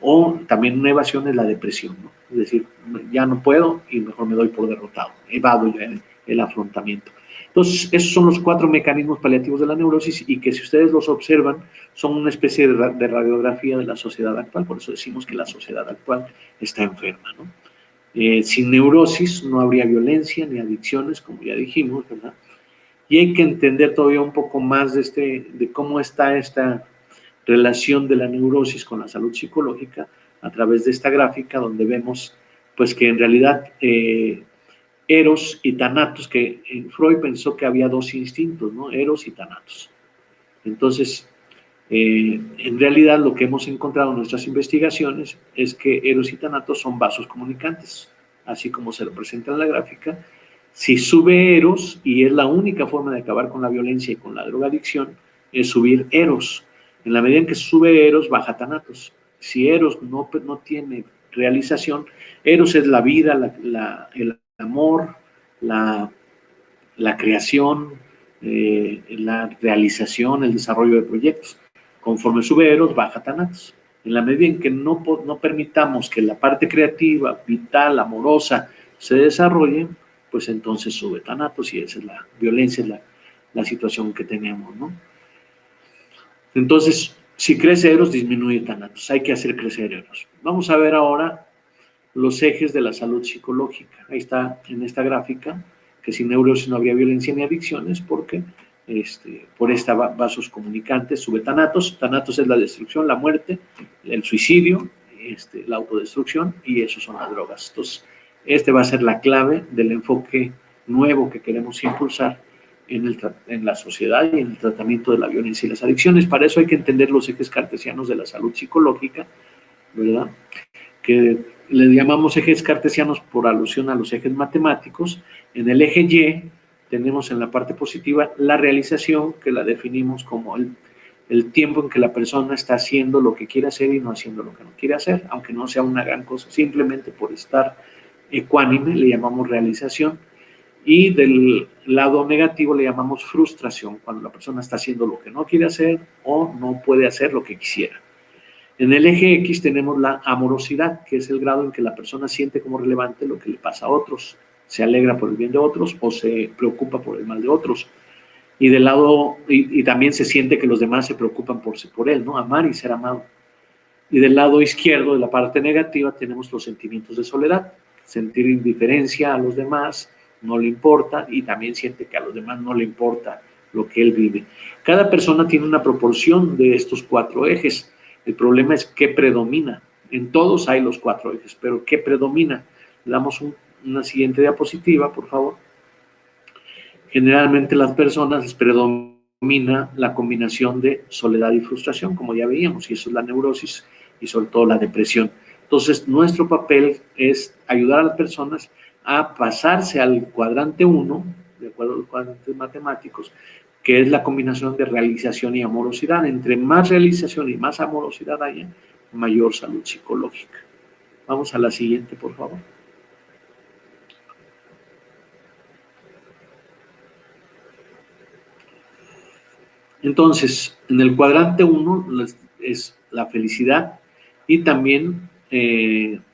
O también una evasión es la depresión, ¿no? Es decir, ya no puedo y mejor me doy por derrotado, evado ya el afrontamiento. Entonces, esos son los 4 mecanismos paliativos de la neurosis y que si ustedes los observan, son una especie de radiografía de la sociedad actual, por eso decimos que la sociedad actual está enferma, ¿no? Sin neurosis no habría violencia ni adicciones, como ya dijimos, ¿verdad? Y hay que entender todavía un poco más de cómo está esta relación de la neurosis con la salud psicológica a través de esta gráfica donde vemos pues que en realidad Eros y Thanatos, que Freud pensó que había dos instintos, ¿no? Eros y Thanatos. Entonces, en realidad lo que hemos encontrado en nuestras investigaciones es que Eros y Thanatos son vasos comunicantes, así como se lo presenta en la gráfica. Si sube Eros, y es la única forma de acabar con la violencia y con la drogadicción, es subir Eros. En la medida en que sube Eros, baja Thanatos. Si Eros no tiene realización, Eros es la vida, el amor, la creación, la realización, el desarrollo de proyectos. Conforme sube Eros, baja Thanatos. En la medida en que no permitamos que la parte creativa, vital, amorosa se desarrolle, pues entonces sube Thanatos, y esa es la violencia, es la situación que tenemos, ¿no? Entonces, si crece Eros, disminuye Thanatos. Hay que hacer crecer Eros. Vamos a ver ahora los ejes de la salud psicológica. Ahí está en esta gráfica, que sin neurosis no habría violencia ni adicciones, porque por esta vasos comunicantes sube Thanatos. Thanatos es la destrucción, la muerte, el suicidio, la autodestrucción, y eso son las drogas. Entonces, va a ser la clave del enfoque nuevo que queremos impulsar en la sociedad y en el tratamiento de la violencia y las adicciones. Para eso hay que entender los ejes cartesianos de la salud psicológica, ¿verdad? Que le llamamos ejes cartesianos por alusión a los ejes matemáticos. En el eje Y tenemos en la parte positiva la realización, que la definimos como el tiempo en que la persona está haciendo lo que quiere hacer y no haciendo lo que no quiere hacer, aunque no sea una gran cosa, simplemente por estar ecuánime le llamamos realización. Y del lado negativo le llamamos frustración, cuando la persona está haciendo lo que no quiere hacer o no puede hacer lo que quisiera. En el eje X tenemos la amorosidad, que es el grado en que la persona siente como relevante lo que le pasa a otros, se alegra por el bien de otros o se preocupa por el mal de otros. Y del lado, y también se siente que los demás se preocupan por él, ¿no? Amar y ser amado. Y del lado izquierdo, de la parte negativa, tenemos los sentimientos de soledad, sentir indiferencia a los demás, no le importa, y también siente que a los demás no le importa lo que él vive. Cada persona tiene una proporción de estos cuatro ejes. El problema es qué predomina. En todos hay los cuatro ejes, pero ¿qué predomina? Le damos una siguiente diapositiva, por favor. Generalmente las personas les predomina la combinación de soledad y frustración, como ya veíamos, y eso es la neurosis y sobre todo la depresión. Entonces, nuestro papel es ayudar a las personas a pasarse al cuadrante 1, de acuerdo a los cuadrantes matemáticos, que es la combinación de realización y amorosidad. Entre más realización y más amorosidad haya, mayor salud psicológica. Vamos a la siguiente, por favor. Entonces, en el cuadrante 1 es la felicidad y también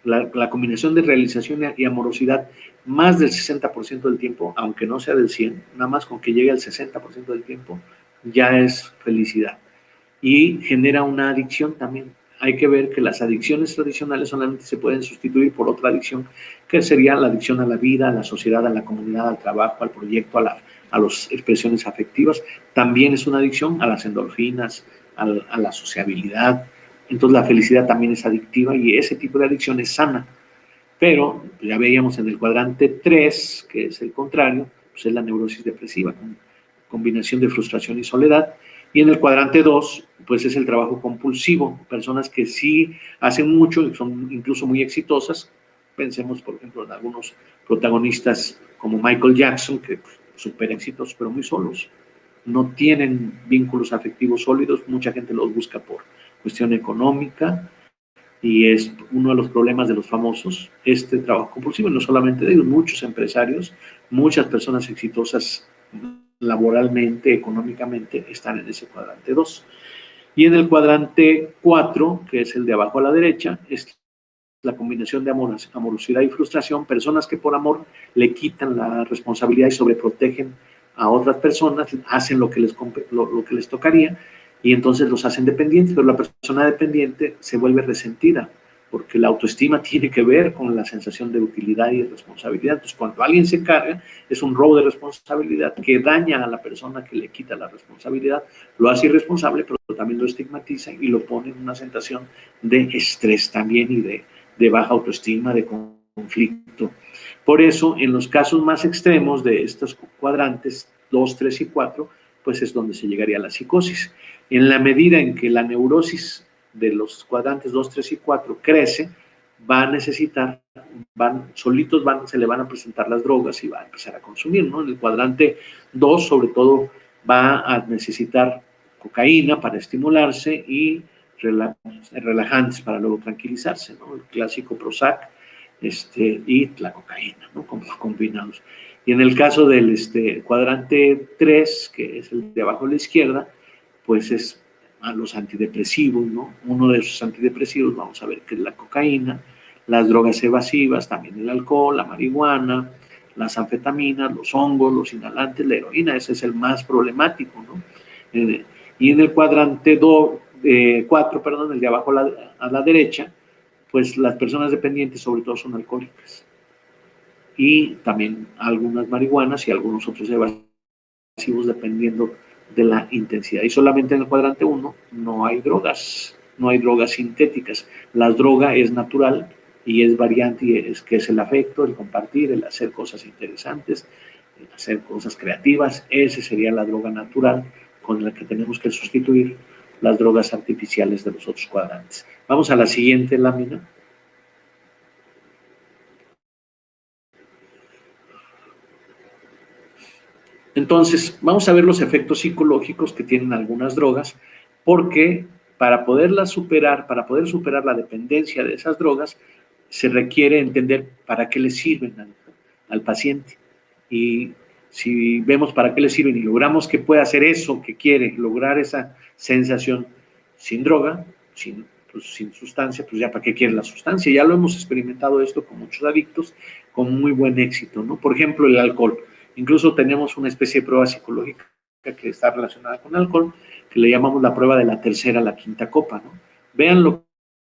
la combinación de realización y amorosidad más del 60% del tiempo, aunque no sea del 100%, nada más con que llegue al 60% del tiempo, ya es felicidad. Y genera una adicción también. Hay que ver que las adicciones tradicionales solamente se pueden sustituir por otra adicción, que sería la adicción a la vida, a la sociedad, a la comunidad, al trabajo, al proyecto, a las expresiones afectivas. También es una adicción a las endorfinas, a la sociabilidad. Entonces la felicidad también es adictiva y ese tipo de adicción es sana. Pero ya veíamos en el cuadrante 3, que es el contrario, pues es la neurosis depresiva, con combinación de frustración y soledad. Y en el cuadrante 2, pues es el trabajo compulsivo, personas que sí hacen mucho y son incluso muy exitosas. Pensemos, por ejemplo, en algunos protagonistas como Michael Jackson, que súper exitosos, pero muy solos. No tienen vínculos afectivos sólidos, mucha gente los busca por cuestión económica, y es uno de los problemas de los famosos, este trabajo compulsivo, no solamente de ellos, muchos empresarios, muchas personas exitosas laboralmente, económicamente, están en ese cuadrante 2. Y en el cuadrante 4, que es el de abajo a la derecha, es la combinación de amorosidad y frustración, personas que por amor le quitan la responsabilidad y sobreprotegen a otras personas, hacen lo que les tocaría, y entonces los hacen dependientes, pero la persona dependiente se vuelve resentida, porque la autoestima tiene que ver con la sensación de utilidad y de responsabilidad. Entonces, cuando alguien se carga, es un robo de responsabilidad que daña a la persona que le quita la responsabilidad, lo hace irresponsable, pero también lo estigmatiza y lo pone en una sensación de estrés también y de baja autoestima, de conflicto. Por eso, en los casos más extremos de estos cuadrantes 2, 3 y 4, pues es donde se llegaría a la psicosis. En la medida en que la neurosis de los cuadrantes 2, 3 y 4 crece, va a necesitar, se le van a presentar las drogas y va a empezar a consumir, ¿no? En el cuadrante 2, sobre todo, va a necesitar cocaína para estimularse y relajantes para luego tranquilizarse, ¿no? El clásico Prozac y la cocaína, ¿no? Como combinados. Y en el caso del cuadrante 3, que es el de abajo a la izquierda, pues es a los antidepresivos, ¿no? Uno de esos antidepresivos, vamos a ver que es la cocaína, las drogas evasivas, también el alcohol, la marihuana, las anfetaminas, los hongos, los inhalantes, la heroína, ese es el más problemático, ¿no? Y en el cuadrante 4, perdón, el de abajo a la derecha, pues las personas dependientes sobre todo son alcohólicas. Y también algunas marihuanas y algunos otros evasivos dependiendo de la intensidad. Y solamente en el cuadrante 1 no hay drogas sintéticas. La droga es natural y es variante, y que es el afecto, el compartir, el hacer cosas interesantes, el hacer cosas creativas. Esa sería la droga natural con la que tenemos que sustituir las drogas artificiales de los otros cuadrantes. Vamos a la siguiente lámina. Entonces, vamos a ver los efectos psicológicos que tienen algunas drogas, porque para poderlas superar, para poder superar la dependencia de esas drogas, se requiere entender para qué le sirven al paciente. Y si vemos para qué le sirven y logramos que pueda hacer eso que quiere, lograr esa sensación sin droga, sin sustancia, pues ya para qué quiere la sustancia. Ya lo hemos experimentado esto con muchos adictos con muy buen éxito, ¿no? Por ejemplo, el alcohol. Incluso tenemos una especie de prueba psicológica que está relacionada con el alcohol, que le llamamos la prueba de la tercera a la quinta copa, ¿no? Vean lo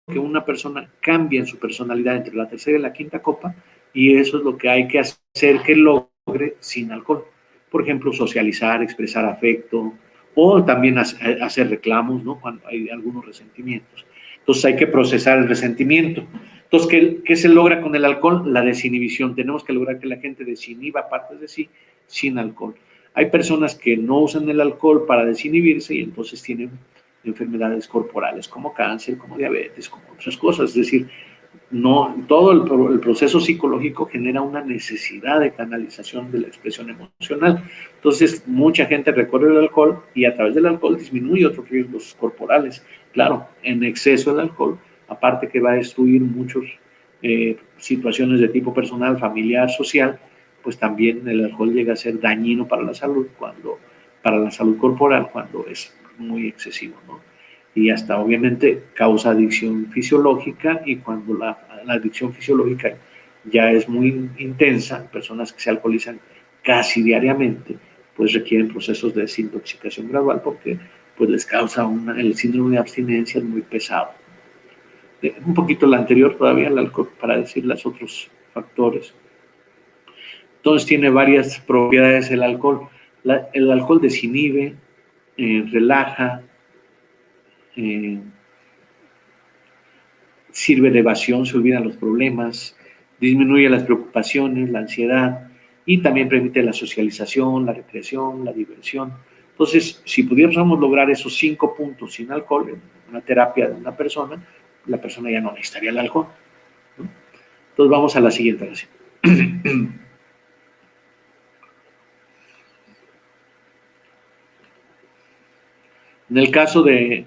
que una persona cambia en su personalidad entre la tercera y la quinta copa, y eso es lo que hay que hacer que logre sin alcohol. Por ejemplo, socializar, expresar afecto, o también hacer reclamos, ¿no? Cuando hay algunos resentimientos. Entonces hay que procesar el resentimiento. Entonces, ¿qué se logra con el alcohol? La desinhibición. Tenemos que lograr que la gente desinhiba partes de sí sin alcohol. Hay personas que no usan el alcohol para desinhibirse y entonces tienen enfermedades corporales como cáncer, como diabetes, como otras cosas. Es decir, no, todo el proceso psicológico genera una necesidad de canalización de la expresión emocional. Entonces, mucha gente recurre al alcohol y a través del alcohol disminuye otros riesgos corporales. Claro, en exceso el alcohol, aparte que va a destruir muchas situaciones de tipo personal, familiar, social, pues también el alcohol llega a ser dañino para la salud corporal cuando es muy excesivo, ¿no? Y hasta obviamente causa adicción fisiológica, y cuando la adicción fisiológica ya es muy intensa, personas que se alcoholizan casi diariamente, pues requieren procesos de desintoxicación gradual porque pues les causa el síndrome de abstinencia muy pesado. Un poquito la anterior todavía, el alcohol, para decir los otros factores. Entonces tiene varias propiedades el alcohol. El alcohol desinhibe, relaja, sirve de evasión, se olvidan los problemas, disminuye las preocupaciones, la ansiedad, y también permite la socialización, la recreación, la diversión. Entonces, si pudiéramos lograr esos 5 puntos sin alcohol en una terapia de una persona, la persona ya no necesitaría el alcohol, ¿no? Entonces vamos a la siguiente oración. En el caso de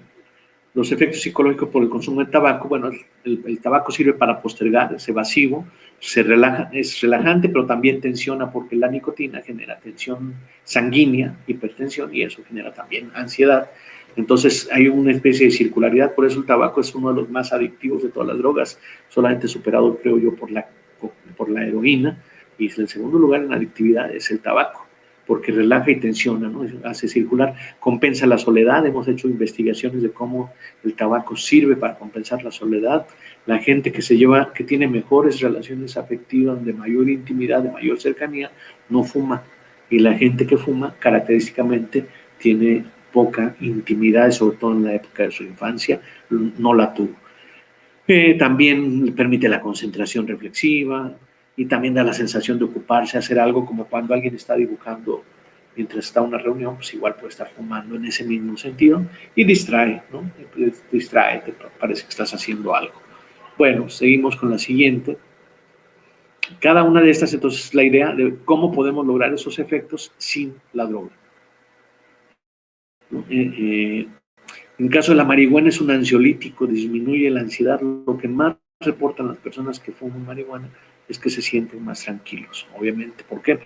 los efectos psicológicos por el consumo de tabaco, bueno, el tabaco sirve para postergar, es evasivo, es relajante, pero también tensiona porque la nicotina genera tensión sanguínea, hipertensión, y eso genera también ansiedad. Entonces hay una especie de circularidad, por eso el tabaco es uno de los más adictivos de todas las drogas, solamente superado, creo yo, por la heroína, y el segundo lugar en adictividad es el tabaco, porque relaja y tensiona, ¿no? Hace circular, compensa la soledad. Hemos hecho investigaciones de cómo el tabaco sirve para compensar la soledad. La gente que tiene mejores relaciones afectivas, de mayor intimidad, de mayor cercanía, no fuma. Y la gente que fuma, característicamente, tiene poca intimidad, sobre todo en la época de su infancia, no la tuvo. También permite la concentración reflexiva y también da la sensación de ocuparse, hacer algo, como cuando alguien está dibujando mientras está en una reunión, pues igual puede estar fumando en ese mismo sentido y distrae, ¿no? Distrae, te parece que estás haciendo algo. Bueno, seguimos con la siguiente. Cada una de estas, entonces, es la idea de cómo podemos lograr esos efectos sin la droga. En el caso de la marihuana es un ansiolítico, disminuye la ansiedad. Lo que más reportan las personas que fuman marihuana es que se sienten más tranquilos. Obviamente, ¿por qué?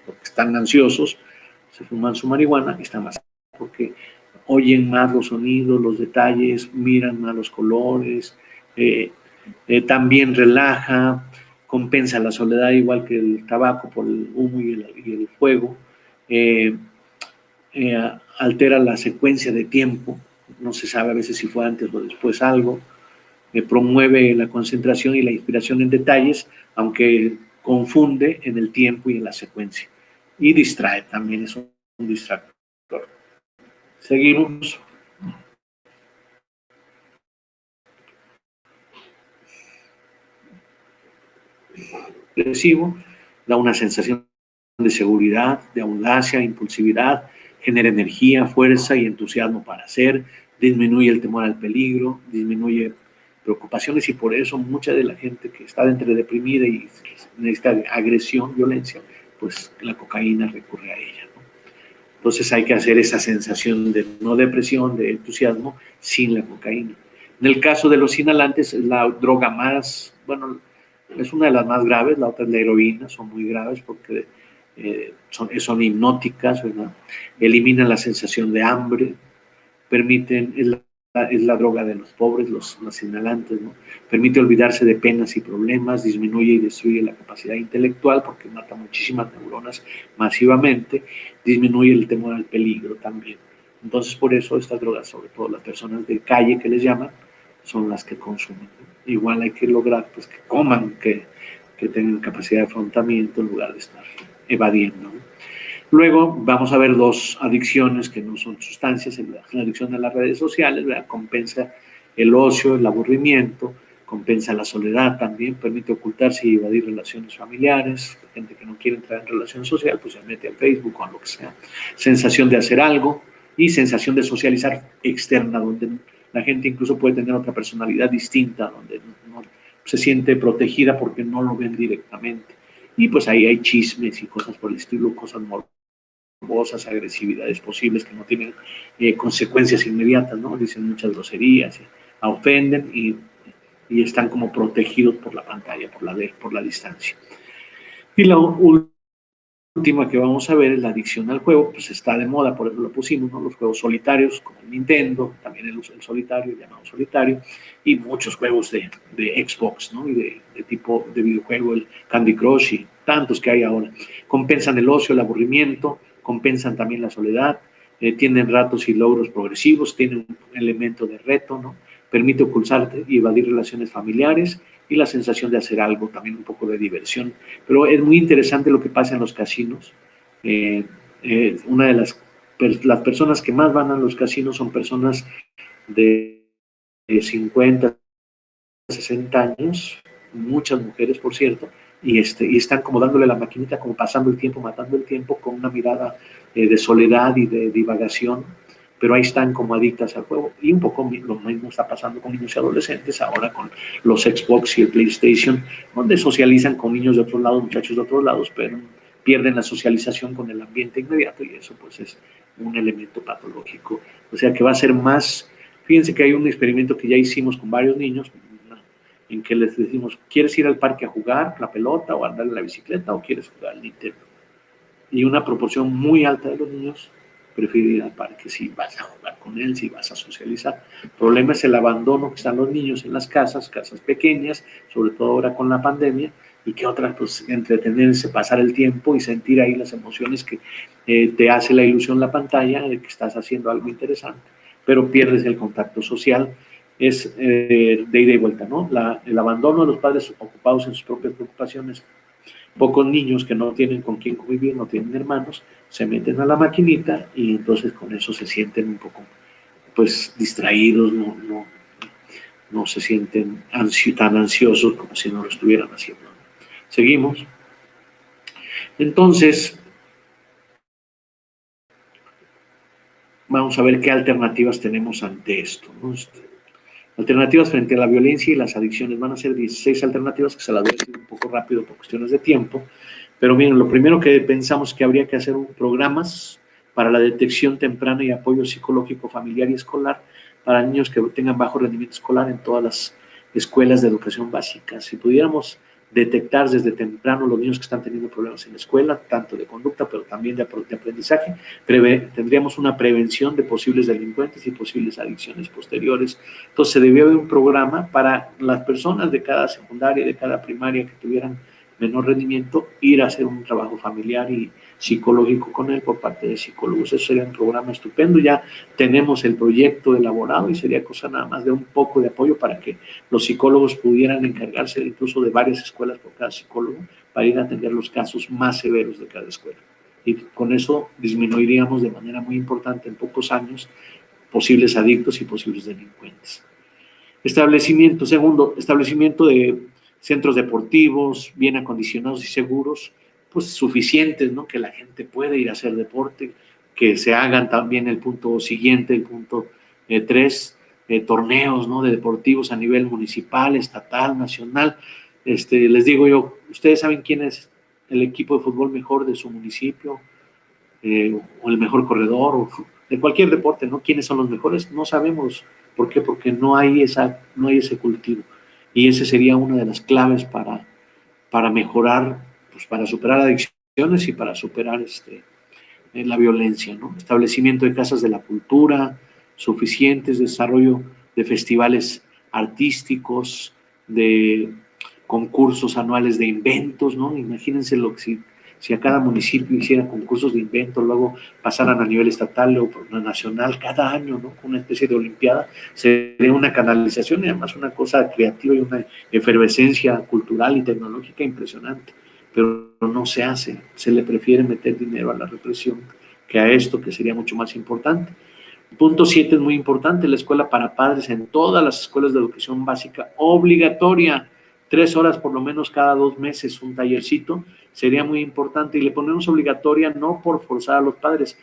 Porque están ansiosos, se fuman su marihuana y están más porque oyen más los sonidos, los detalles, miran más los colores, también relaja, compensa la soledad igual que el tabaco por el humo y el fuego, eh, altera la secuencia de tiempo, no se sabe a veces si fue antes o después algo, promueve la concentración y la inspiración en detalles, aunque confunde en el tiempo y en la secuencia. Y distrae, también es un distractor. Seguimos. Agresivo, da una sensación de seguridad, de audacia, impulsividad, genera energía, fuerza y entusiasmo para hacer, disminuye el temor al peligro, disminuye preocupaciones y por eso mucha de la gente que está entre deprimida y necesita agresión, violencia, pues la cocaína recurre a ella, ¿no? Entonces hay que hacer esa sensación de no depresión, de entusiasmo, sin la cocaína. En el caso de los inhalantes, es la droga más, bueno, es una de las más graves, la otra es la heroína, son muy graves porque son hipnóticas, ¿verdad? Eliminan la sensación de hambre, permiten, es la droga de los pobres, los inhalantes, ¿no? Permite olvidarse de penas y problemas, disminuye y destruye la capacidad intelectual porque mata muchísimas neuronas masivamente, disminuye el temor al peligro también. Entonces, por eso estas drogas, sobre todo las personas de calle que les llaman, son las que consumen. Igual hay que lograr pues, que coman, que tengan capacidad de afrontamiento en lugar de estar evadiendo, ¿no? Luego vamos a ver dos adicciones que no son sustancias, la adicción a las redes sociales, ¿verdad? Compensa el ocio, el aburrimiento, compensa la soledad también, permite ocultarse y evadir relaciones familiares, gente que no quiere entrar en relación social, pues se mete al Facebook o a lo que sea, sensación de hacer algo y sensación de socializar externa, donde la gente incluso puede tener otra personalidad distinta, donde no se siente protegida porque no lo ven directamente. Y pues ahí hay chismes y cosas por el estilo, cosas morbosas, agresividades posibles que no tienen consecuencias inmediatas, ¿no? Dicen muchas groserías, ofenden y están como protegidos por la pantalla, por la distancia. Y la última que vamos a ver es la adicción al juego, pues está de moda, por eso lo pusimos, ¿no? Los juegos solitarios, como el Nintendo, también el solitario, llamado solitario, y muchos juegos de Xbox, ¿no? Y de tipo de videojuego, el Candy Crush y tantos que hay ahora. Compensan el ocio, el aburrimiento, compensan también la soledad, tienen ratos y logros progresivos, tienen un elemento de reto, ¿no? Permite ocultarte y evadir relaciones familiares y la sensación de hacer algo, también un poco de diversión. Pero es muy interesante lo que pasa en los casinos. Una de las personas que más van a los casinos son personas de 50, 60 años, muchas mujeres, por cierto, y están como dándole la maquinita, como pasando el tiempo, matando el tiempo, con una mirada de soledad y de divagación, pero ahí están como adictas al juego. Y un poco lo mismo está pasando con niños y adolescentes, ahora con los Xbox y el PlayStation, donde socializan con niños de otros lados, muchachos de otros lados, pero pierden la socialización con el ambiente inmediato y eso pues es un elemento patológico. O sea que va a ser más, fíjense que hay un experimento que ya hicimos con varios niños, en que les decimos, ¿quieres ir al parque a jugar la pelota o a andar en la bicicleta o quieres jugar al Nintendo? Y una proporción muy alta de los niños prefiere ir al parque si vas a jugar con él, si vas a socializar. El problema es el abandono que están los niños en las casas pequeñas, sobre todo ahora con la pandemia, y que otras, pues entretenerse, pasar el tiempo y sentir ahí las emociones que te hace la ilusión la pantalla de que estás haciendo algo interesante, pero pierdes el contacto social. Es de ida y vuelta, ¿no? El abandono de los padres ocupados en sus propias preocupaciones. Pocos niños que no tienen con quién convivir, no tienen hermanos, se meten a la maquinita y entonces con eso se sienten un poco pues distraídos, no se sienten tan ansiosos como si no lo estuvieran haciendo. Seguimos. Entonces, vamos a ver qué alternativas tenemos ante esto, ¿no? Alternativas frente a la violencia y las adicciones. Van a ser 16 alternativas que se las voy a decir un poco rápido por cuestiones de tiempo. Pero miren, lo primero que pensamos que habría que hacer programas para la detección temprana y apoyo psicológico familiar y escolar para niños que tengan bajo rendimiento escolar en todas las escuelas de educación básica. Si pudiéramos detectar desde temprano los niños que están teniendo problemas en la escuela, tanto de conducta, pero también de aprendizaje, tendríamos una prevención de posibles delincuentes y posibles adicciones posteriores. Entonces, se debió haber un programa para las personas de cada secundaria, de cada primaria que tuvieran menor rendimiento, ir a hacer un trabajo familiar y psicológico con él por parte de psicólogos. Eso sería un programa estupendo. Ya tenemos el proyecto elaborado y sería cosa nada más de un poco de apoyo para que los psicólogos pudieran encargarse incluso de varias escuelas por cada psicólogo para ir a atender los casos más severos de cada escuela. Y con eso disminuiríamos de manera muy importante en pocos años posibles adictos y posibles delincuentes. Segundo, establecimiento de centros deportivos bien acondicionados y seguros, pues suficientes, ¿no? Que la gente pueda ir a hacer deporte, que se hagan también el punto siguiente, el punto 3, torneos, ¿no? De deportivos a nivel municipal, estatal, nacional. Les digo yo, ¿ustedes saben quién es el equipo de fútbol mejor de su municipio? O el mejor corredor, o de cualquier deporte, ¿no? ¿Quiénes son los mejores? No sabemos. ¿Por qué? Porque no hay ese cultivo. Y esa sería una de las claves para mejorar, pues para superar adicciones y para superar la violencia, ¿no? Establecimiento de casas de la cultura suficientes, desarrollo de festivales artísticos, de concursos anuales de inventos, ¿no? Imagínense si a cada municipio hiciera concursos de inventos, luego pasaran a nivel estatal o nacional cada año, ¿no? Una especie de olimpiada, sería una canalización y además una cosa creativa y una efervescencia cultural y tecnológica impresionante. Pero no se hace, se le prefiere meter dinero a la represión que a esto, que sería mucho más importante. Punto 7 es muy importante, la escuela para padres en todas las escuelas de educación básica obligatoria, 3 horas por lo menos cada 2 meses, un tallercito, sería muy importante. Y le ponemos obligatoria no por forzar a los padres,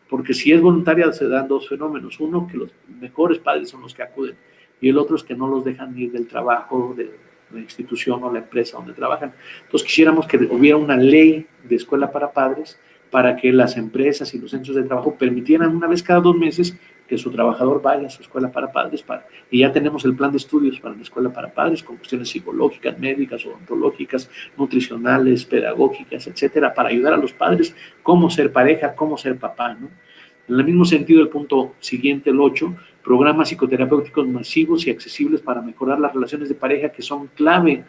porque si es voluntaria se dan dos fenómenos. Uno, que los mejores padres son los que acuden, y el otro es que no los dejan ir del trabajo, de la institución o la empresa donde trabajan. Entonces quisiéramos que hubiera una ley de escuela para padres para que las empresas y los centros de trabajo permitieran una vez cada 2 meses que su trabajador vaya a su escuela para padres. Y ya tenemos el plan de estudios para la escuela para padres con cuestiones psicológicas, médicas, odontológicas, nutricionales, pedagógicas, etcétera, para ayudar a los padres cómo ser pareja, cómo ser papá, ¿no? En el mismo sentido, el punto siguiente, el 8, programas psicoterapéuticos masivos y accesibles para mejorar las relaciones de pareja, que son clave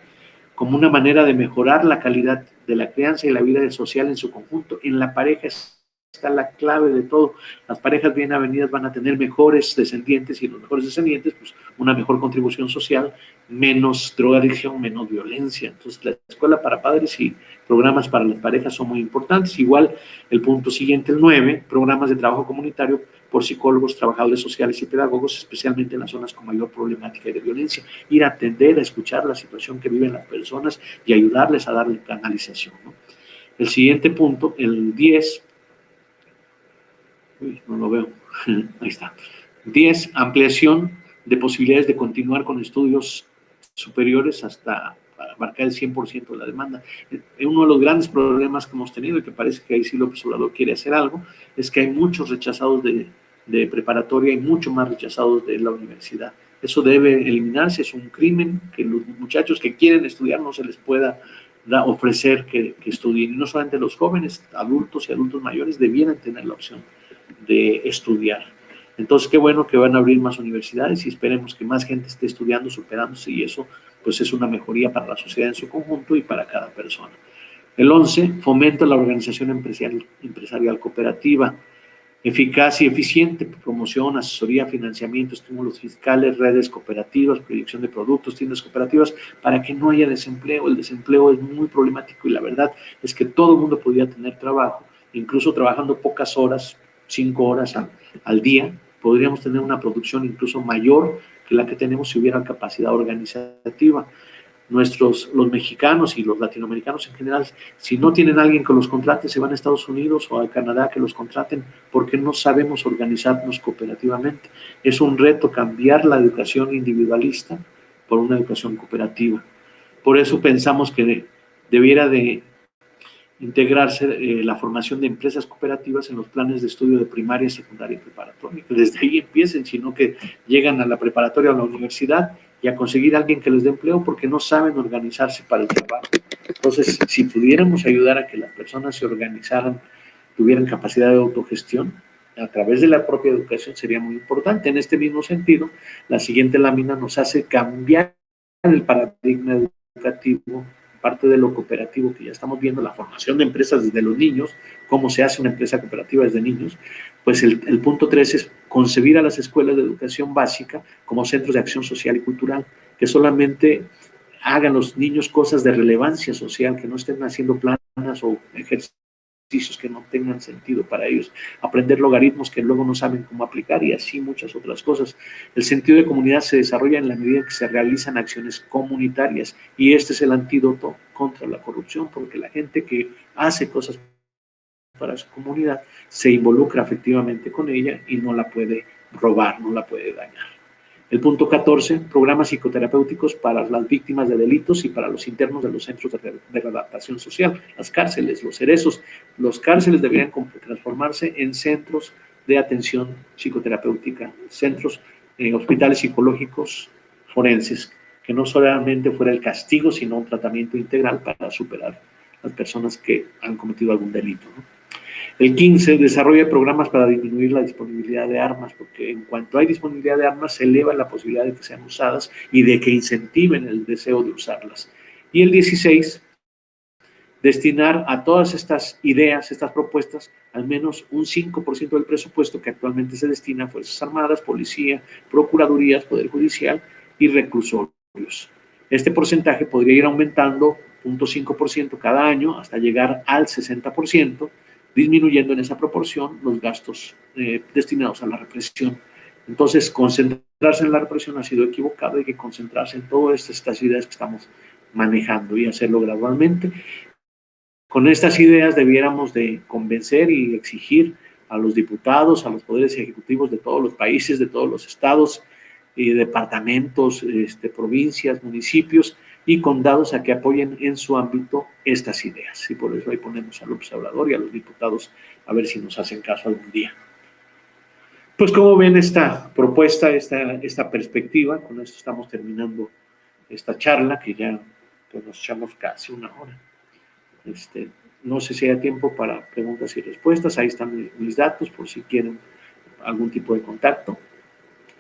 como una manera de mejorar la calidad de la crianza y la vida social en su conjunto. En la pareja está la clave de todo. Las parejas bien avenidas van a tener mejores descendientes y los mejores descendientes, pues una mejor contribución social, menos drogadicción, menos violencia. Entonces, la escuela para padres y programas para las parejas son muy importantes. Igual, el punto siguiente, el 9, programas de trabajo comunitario por psicólogos, trabajadores sociales y pedagogos, especialmente en las zonas con mayor problemática y de violencia. Ir a atender, a escuchar la situación que viven las personas y ayudarles a darle canalización, ¿no? El siguiente punto, el 10, no lo veo, ahí está. 10, ampliación de posibilidades de continuar con estudios superiores hasta abarcar el 100% de la demanda. Uno de los grandes problemas que hemos tenido, y que parece que ahí sí López Obrador quiere hacer algo, es que hay muchos rechazados de preparatoria y mucho más rechazados de la universidad. Eso debe eliminarse, es un crimen que los muchachos que quieren estudiar no se les pueda ofrecer que estudien. Y no solamente los jóvenes, adultos y adultos mayores debieran tener la opción de estudiar. Entonces, qué bueno que van a abrir más universidades y esperemos que más gente esté estudiando, superándose, y eso pues es una mejoría para la sociedad en su conjunto y para cada persona. El 11, fomenta la organización empresarial cooperativa, eficaz y eficiente, promoción, asesoría, financiamiento, estímulos fiscales, redes cooperativas, proyección de productos, tiendas cooperativas, para que no haya desempleo. El desempleo es muy problemático y la verdad es que todo el mundo podría tener trabajo, incluso trabajando pocas horas, 5 horas al día, podríamos tener una producción incluso mayor que la que tenemos si hubiera capacidad organizativa. Los mexicanos y los latinoamericanos en general, si no tienen a alguien que los contrate, se van a Estados Unidos o a Canadá que los contraten porque no sabemos organizarnos cooperativamente. Es un reto cambiar la educación individualista por una educación cooperativa. Por eso pensamos que debiera de integrarse la formación de empresas cooperativas en los planes de estudio de primaria, secundaria y preparatoria, que desde ahí empiecen, sino que llegan a la preparatoria o a la universidad y a conseguir a alguien que les dé empleo porque no saben organizarse para el trabajo. Entonces, si pudiéramos ayudar a que las personas se organizaran, tuvieran capacidad de autogestión, a través de la propia educación sería muy importante. En este mismo sentido, la siguiente lámina nos hace cambiar el paradigma educativo, parte de lo cooperativo que ya estamos viendo, la formación de empresas desde los niños, cómo se hace una empresa cooperativa desde niños, pues el punto 3 es concebir a las escuelas de educación básica como centros de acción social y cultural, que solamente hagan los niños cosas de relevancia social, que no estén haciendo planas o ejercicios que no tengan sentido para ellos, aprender logaritmos que luego no saben cómo aplicar y así muchas otras cosas. El sentido de comunidad se desarrolla en la medida en que se realizan acciones comunitarias y este es el antídoto contra la corrupción, porque la gente que hace cosas para su comunidad se involucra efectivamente con ella y no la puede robar, no la puede dañar. El punto 14, programas psicoterapéuticos para las víctimas de delitos y para los internos de los centros de readaptación social, las cárceles, los cerezos. Los cárceles deberían transformarse en centros de atención psicoterapéutica, centros, hospitales psicológicos forenses, que no solamente fuera el castigo, sino un tratamiento integral para superar las personas que han cometido algún delito, ¿no? El 15, desarrolla programas para disminuir la disponibilidad de armas, porque en cuanto hay disponibilidad de armas, se eleva la posibilidad de que sean usadas y de que incentiven el deseo de usarlas. Y el 16, destinar a todas estas ideas, estas propuestas, al menos un 5% del presupuesto que actualmente se destina a Fuerzas Armadas, Policía, Procuradurías, Poder Judicial y reclusorios. Este porcentaje podría ir aumentando 0.5% cada año hasta llegar al 60%, disminuyendo en esa proporción los gastos destinados a la represión. Entonces, concentrarse en la represión ha sido equivocado, hay que concentrarse en todas estas ideas que estamos manejando y hacerlo gradualmente. Con estas ideas debiéramos de convencer y exigir a los diputados, a los poderes ejecutivos de todos los países, de todos los estados, departamentos, provincias, municipios y condados a que apoyen en su ámbito estas ideas. Y por eso ahí ponemos a López Obrador y a los diputados a ver si nos hacen caso algún día. Pues, ¿cómo ven esta propuesta, esta perspectiva? Con esto estamos terminando esta charla que ya pues, nos echamos casi una hora. No sé si hay tiempo para preguntas y respuestas. Ahí están mis datos por si quieren algún tipo de contacto.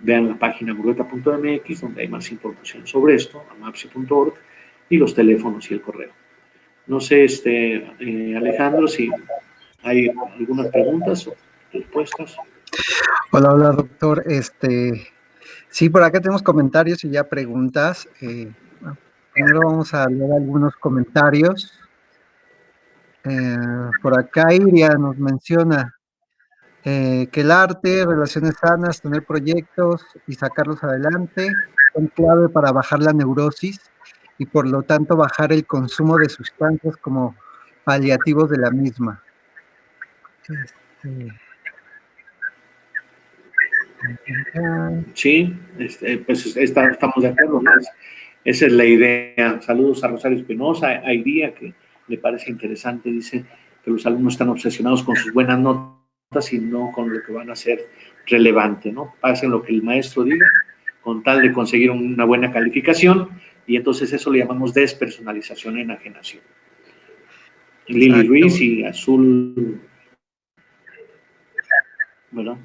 Vean la página burgueta.mx donde hay más información sobre esto, amapsi.org y los teléfonos y el correo. No sé, Alejandro, si hay algunas preguntas o respuestas. Hola, hola, doctor. Sí, por acá tenemos comentarios y ya preguntas. Primero vamos a leer algunos comentarios. Por acá Iria nos menciona que el arte, relaciones sanas, tener proyectos y sacarlos adelante son clave para bajar la neurosis y por lo tanto bajar el consumo de sustancias como paliativos de la misma. Sí, pues estamos de acuerdo, ¿no? Esa es la idea. Saludos a Rosario Espinosa, a Iría, que le parece interesante, dice que los alumnos están obsesionados con sus buenas notas y no con lo que van a ser relevante, ¿no? Hacen lo que el maestro diga con tal de conseguir una buena calificación y entonces eso le llamamos despersonalización e enajenación. Lili Ruiz y Azul, ¿verdad?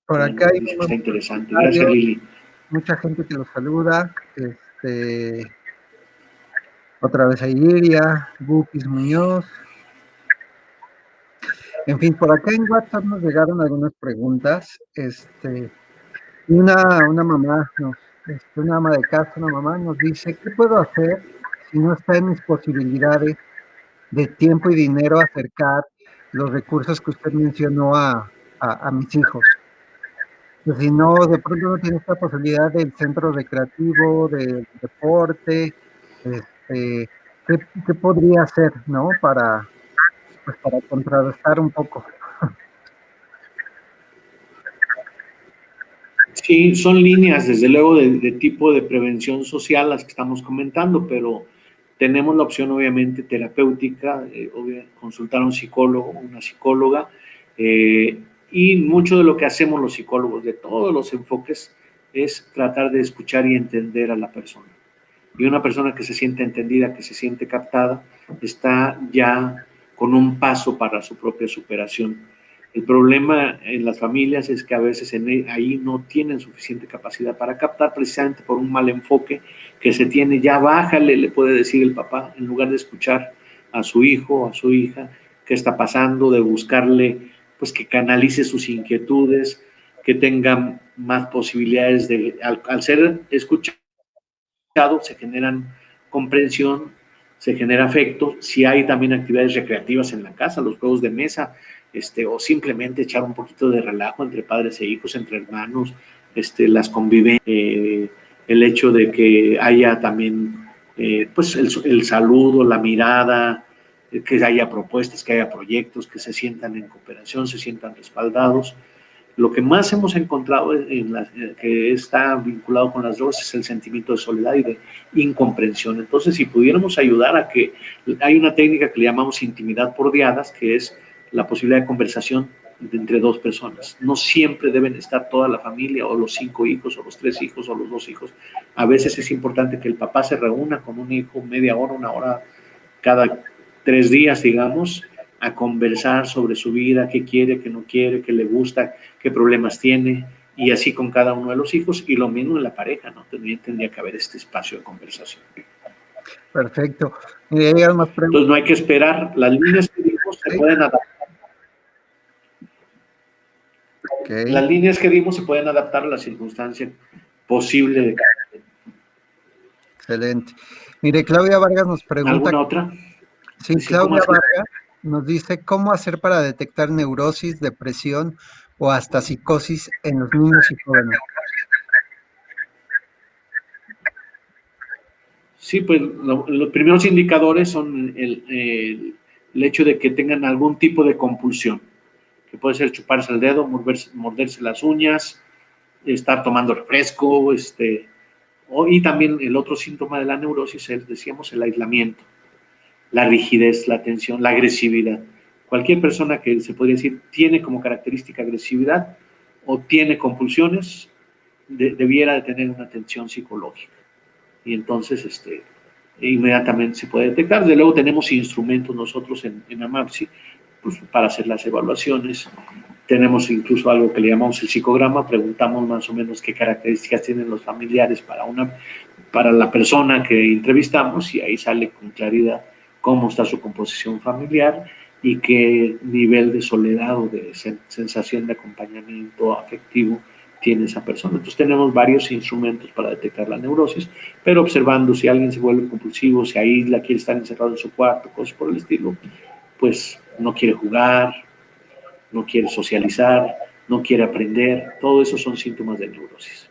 Por acá hay dice que está interesante. Gracias, Lili. Mucha gente que los saluda. Otra vez a Iria, Bupis Muñoz. En fin, por acá en WhatsApp nos llegaron algunas preguntas. Una mamá, una ama de casa, una mamá nos dice, ¿qué puedo hacer si no está en mis posibilidades de tiempo y dinero acercar los recursos que usted mencionó a mis hijos? Pues si no, de pronto no tiene esta posibilidad del centro recreativo, del deporte, este, ¿qué podría hacer, ¿no? Pues para contrarrestar un poco. Sí, son líneas, desde luego, de tipo de prevención social las que estamos comentando, pero tenemos la opción, obviamente, terapéutica, consultar a un psicólogo, una psicóloga, eh, y mucho de lo que hacemos los psicólogos, de todos los enfoques, es tratar de escuchar y entender a la persona. Y una persona que se siente entendida, que se siente captada, está ya con un paso para su propia superación. El problema en las familias es que a veces ahí no tienen suficiente capacidad para captar, precisamente por un mal enfoque que se tiene. Ya bájale, le puede decir el papá, en lugar de escuchar a su hijo, a su hija, qué está pasando, de buscarle, pues que canalice sus inquietudes, que tengan más posibilidades de, al ser escuchado, se generan comprensión, se genera afecto. Si hay también actividades recreativas en la casa, los juegos de mesa, o simplemente echar un poquito de relajo entre padres e hijos, entre hermanos, las convivencias, el hecho de que haya también pues el saludo, la mirada, que haya propuestas, que haya proyectos, que se sientan en cooperación, se sientan respaldados. Lo que más hemos encontrado que está vinculado con las drogas es el sentimiento de soledad y de incomprensión. Entonces, si pudiéramos ayudar a que hay una técnica que le llamamos intimidad por diadas, que es la posibilidad de conversación entre dos personas. No siempre deben estar toda la familia o los 5 hijos o los 3 hijos o los 2 hijos. A veces es importante que el papá se reúna con un hijo media hora, una hora cada 3 días, digamos, a conversar sobre su vida, qué quiere, qué no quiere, qué le gusta, qué problemas tiene, y así con cada uno de los hijos, y lo mismo en la pareja, ¿no? También tendría que haber este espacio de conversación. Perfecto. Mire, hay más Entonces preguntas. no hay que esperar, las líneas que dimos se pueden adaptar. Ok, Las líneas que dimos se pueden adaptar a la circunstancia posible de cada. excelente. Mire, Claudia Vargas nos pregunta, ¿Alguna otra? sí, Sí, ¿cómo Claudia hacer? Vargas nos dice, ¿cómo hacer para detectar neurosis, depresión o hasta psicosis en los niños y jóvenes? Sí, pues los primeros indicadores son el hecho de que tengan algún tipo de compulsión, que puede ser chuparse el dedo, morderse las uñas, estar tomando refresco, y también el otro síntoma de la neurosis es, decíamos, el aislamiento, la rigidez, la tensión, la agresividad. Cualquier persona que se podría decir tiene como característica agresividad o tiene compulsiones, debiera de tener una atención psicológica. Y entonces, inmediatamente se puede detectar. De luego tenemos instrumentos nosotros en AMAPSI, pues, para hacer las evaluaciones. Tenemos incluso algo que le llamamos el psicograma, preguntamos más o menos qué características tienen los familiares para la persona que entrevistamos, y ahí sale con claridad cómo está su composición familiar y qué nivel de soledad o de sensación de acompañamiento afectivo tiene esa persona. Entonces tenemos varios instrumentos para detectar la neurosis, pero observando si alguien se vuelve compulsivo, si aísla, quiere estar encerrado en su cuarto, cosas por el estilo, pues no quiere jugar, no quiere socializar, no quiere aprender, todo eso son síntomas de neurosis.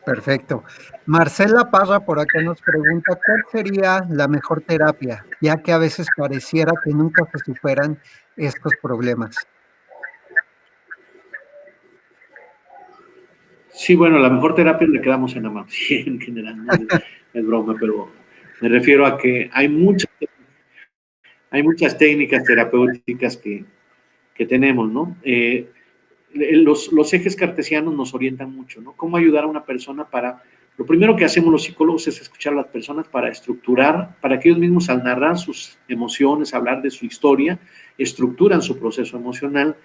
Perfecto. Marcela Parra por acá nos pregunta, ¿cuál sería la mejor terapia? Ya que a veces pareciera que nunca se superan estos problemas. Sí, bueno, la mejor terapia es la que damos en AMAP, sí, en general, no es broma, pero me refiero a que hay muchas técnicas terapéuticas que tenemos, ¿no? Los ejes cartesianos nos orientan mucho, ¿no? ¿Cómo ayudar a una persona para... Lo primero que hacemos los psicólogos es escuchar a las personas para estructurar, para que ellos mismos al narrar sus emociones, hablar de su historia, estructuran su proceso emocional,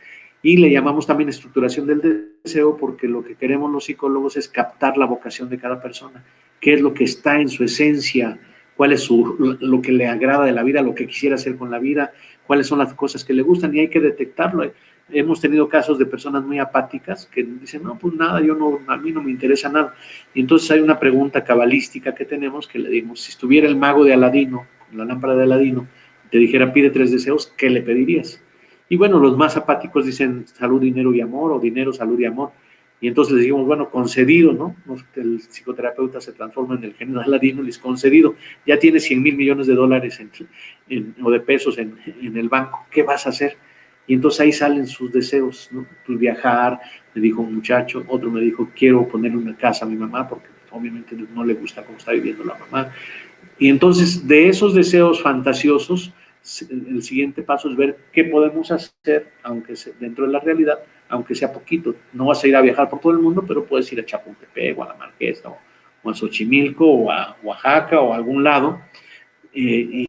y le llamamos también estructuración del deseo, porque lo que queremos los psicólogos es captar la vocación de cada persona, qué es lo que está en su esencia, cuál es lo que le agrada de la vida, lo que quisiera hacer con la vida, cuáles son las cosas que le gustan, y hay que detectarlo. Hemos tenido casos de personas muy apáticas que dicen, no, pues nada, a mí no me interesa nada. Y entonces hay una pregunta cabalística que tenemos que le dimos, si estuviera el mago de Aladino, la lámpara de Aladino, te dijera pide 3 deseos, ¿qué le pedirías? Y bueno, los más apáticos dicen salud, dinero y amor, o dinero, salud y amor. Y entonces les dijimos, bueno, concedido, ¿no? El psicoterapeuta se transforma en el genio de Aladino y les concedido, ya tienes 100,000 millones de dólares o de pesos en el banco, ¿qué vas a hacer? Y entonces ahí salen sus deseos, ¿no? Pues viajar, me dijo un muchacho, otro me dijo, quiero ponerle una casa a mi mamá, porque obviamente no le gusta cómo está viviendo la mamá. Y entonces, de esos deseos fantasiosos, el siguiente paso es ver qué podemos hacer, aunque sea dentro de la realidad, aunque sea poquito. No vas a ir a viajar por todo el mundo, pero puedes ir a Chapultepec, o a la Marquesa, o a Xochimilco, o a Oaxaca, o a algún lado. Y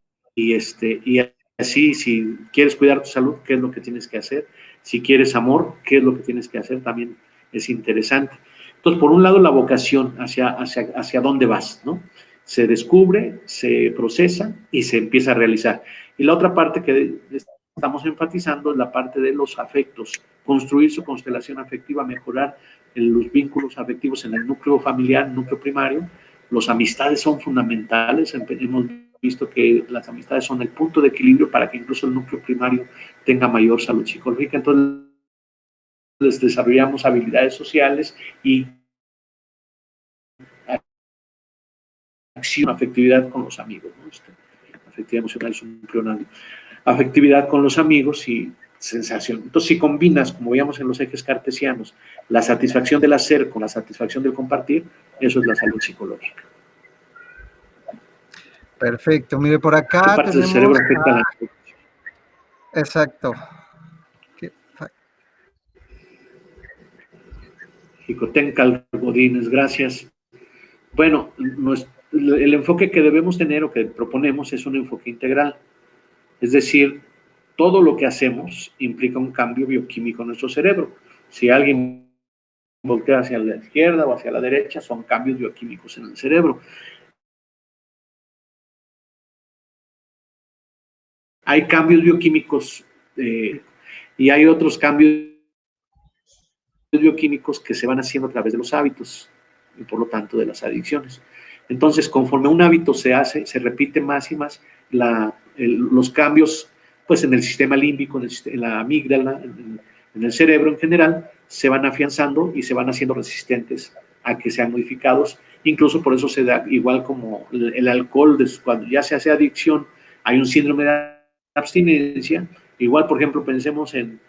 así, si quieres cuidar tu salud, ¿qué es lo que tienes que hacer? Si quieres amor, ¿qué es lo que tienes que hacer? También es interesante. Entonces, por un lado, la vocación hacia dónde vas, ¿no? Se descubre, se procesa y se empieza a realizar. Y la otra parte que estamos enfatizando es la parte de los afectos, construir su constelación afectiva, mejorar los vínculos afectivos en el núcleo familiar, núcleo primario. Las amistades son fundamentales, hemos visto que las amistades son el punto de equilibrio para que incluso el núcleo primario tenga mayor salud psicológica. Entonces, desarrollamos habilidades sociales y acción, afectividad con los amigos, ¿no? Afectividad emocional es un pleonasmo. Afectividad con los amigos y sensación. Entonces, si combinas, como veíamos en los ejes cartesianos, la satisfacción del hacer con la satisfacción del compartir, eso es la salud psicológica. Perfecto. Mire, por ¿Qué acá partes del cerebro tenemos... afectan la... Exacto. Jicotencal Godínez, gracias. Bueno, el enfoque que debemos tener o que proponemos es un enfoque integral. Es decir, todo lo que hacemos implica un cambio bioquímico en nuestro cerebro. Si alguien voltea hacia la izquierda o hacia la derecha, son cambios bioquímicos en el cerebro. Hay cambios bioquímicos y hay otros cambios bioquímicos que se van haciendo a través de los hábitos y por lo tanto de las adicciones. Entonces, conforme un hábito se hace, se repite más y más, los cambios pues en el sistema límbico, en la amígdala, en el cerebro en general, se van afianzando y se van haciendo resistentes a que sean modificados. Incluso por eso se da, igual como el alcohol, cuando ya se hace adicción, hay un síndrome de abstinencia. Igual, por ejemplo, pensemos en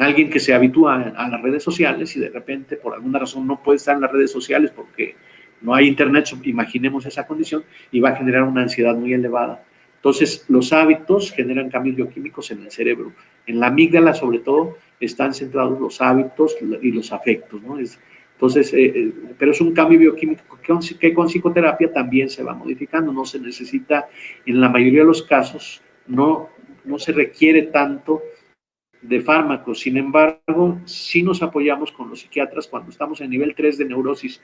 alguien que se habitúa a las redes sociales y de repente por alguna razón no puede estar en las redes sociales porque no hay internet, imaginemos esa condición, y va a generar una ansiedad muy elevada. Entonces, los hábitos generan cambios bioquímicos en el cerebro. En la amígdala, sobre todo, están centrados los hábitos y los afectos, ¿no? Entonces, pero es un cambio bioquímico que con psicoterapia también se va modificando. No se necesita, en la mayoría de los casos, no se requiere tanto de fármacos. Sin embargo, si nos apoyamos con los psiquiatras cuando estamos en nivel 3 de neurosis.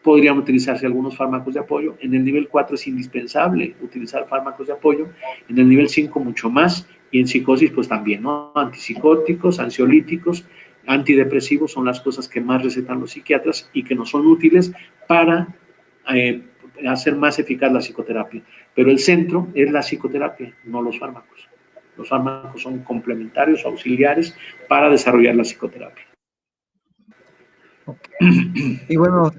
Podrían utilizarse algunos fármacos de apoyo. En el nivel 4 es indispensable utilizar fármacos de apoyo. En el nivel 5 mucho más. Y en psicosis pues también, ¿no? Antipsicóticos, ansiolíticos, antidepresivos son las cosas que más recetan los psiquiatras y que nos son útiles para hacer más eficaz la psicoterapia. Pero el centro es la psicoterapia, no los fármacos. Los fármacos son complementarios, auxiliares para desarrollar la psicoterapia. Okay. Y bueno,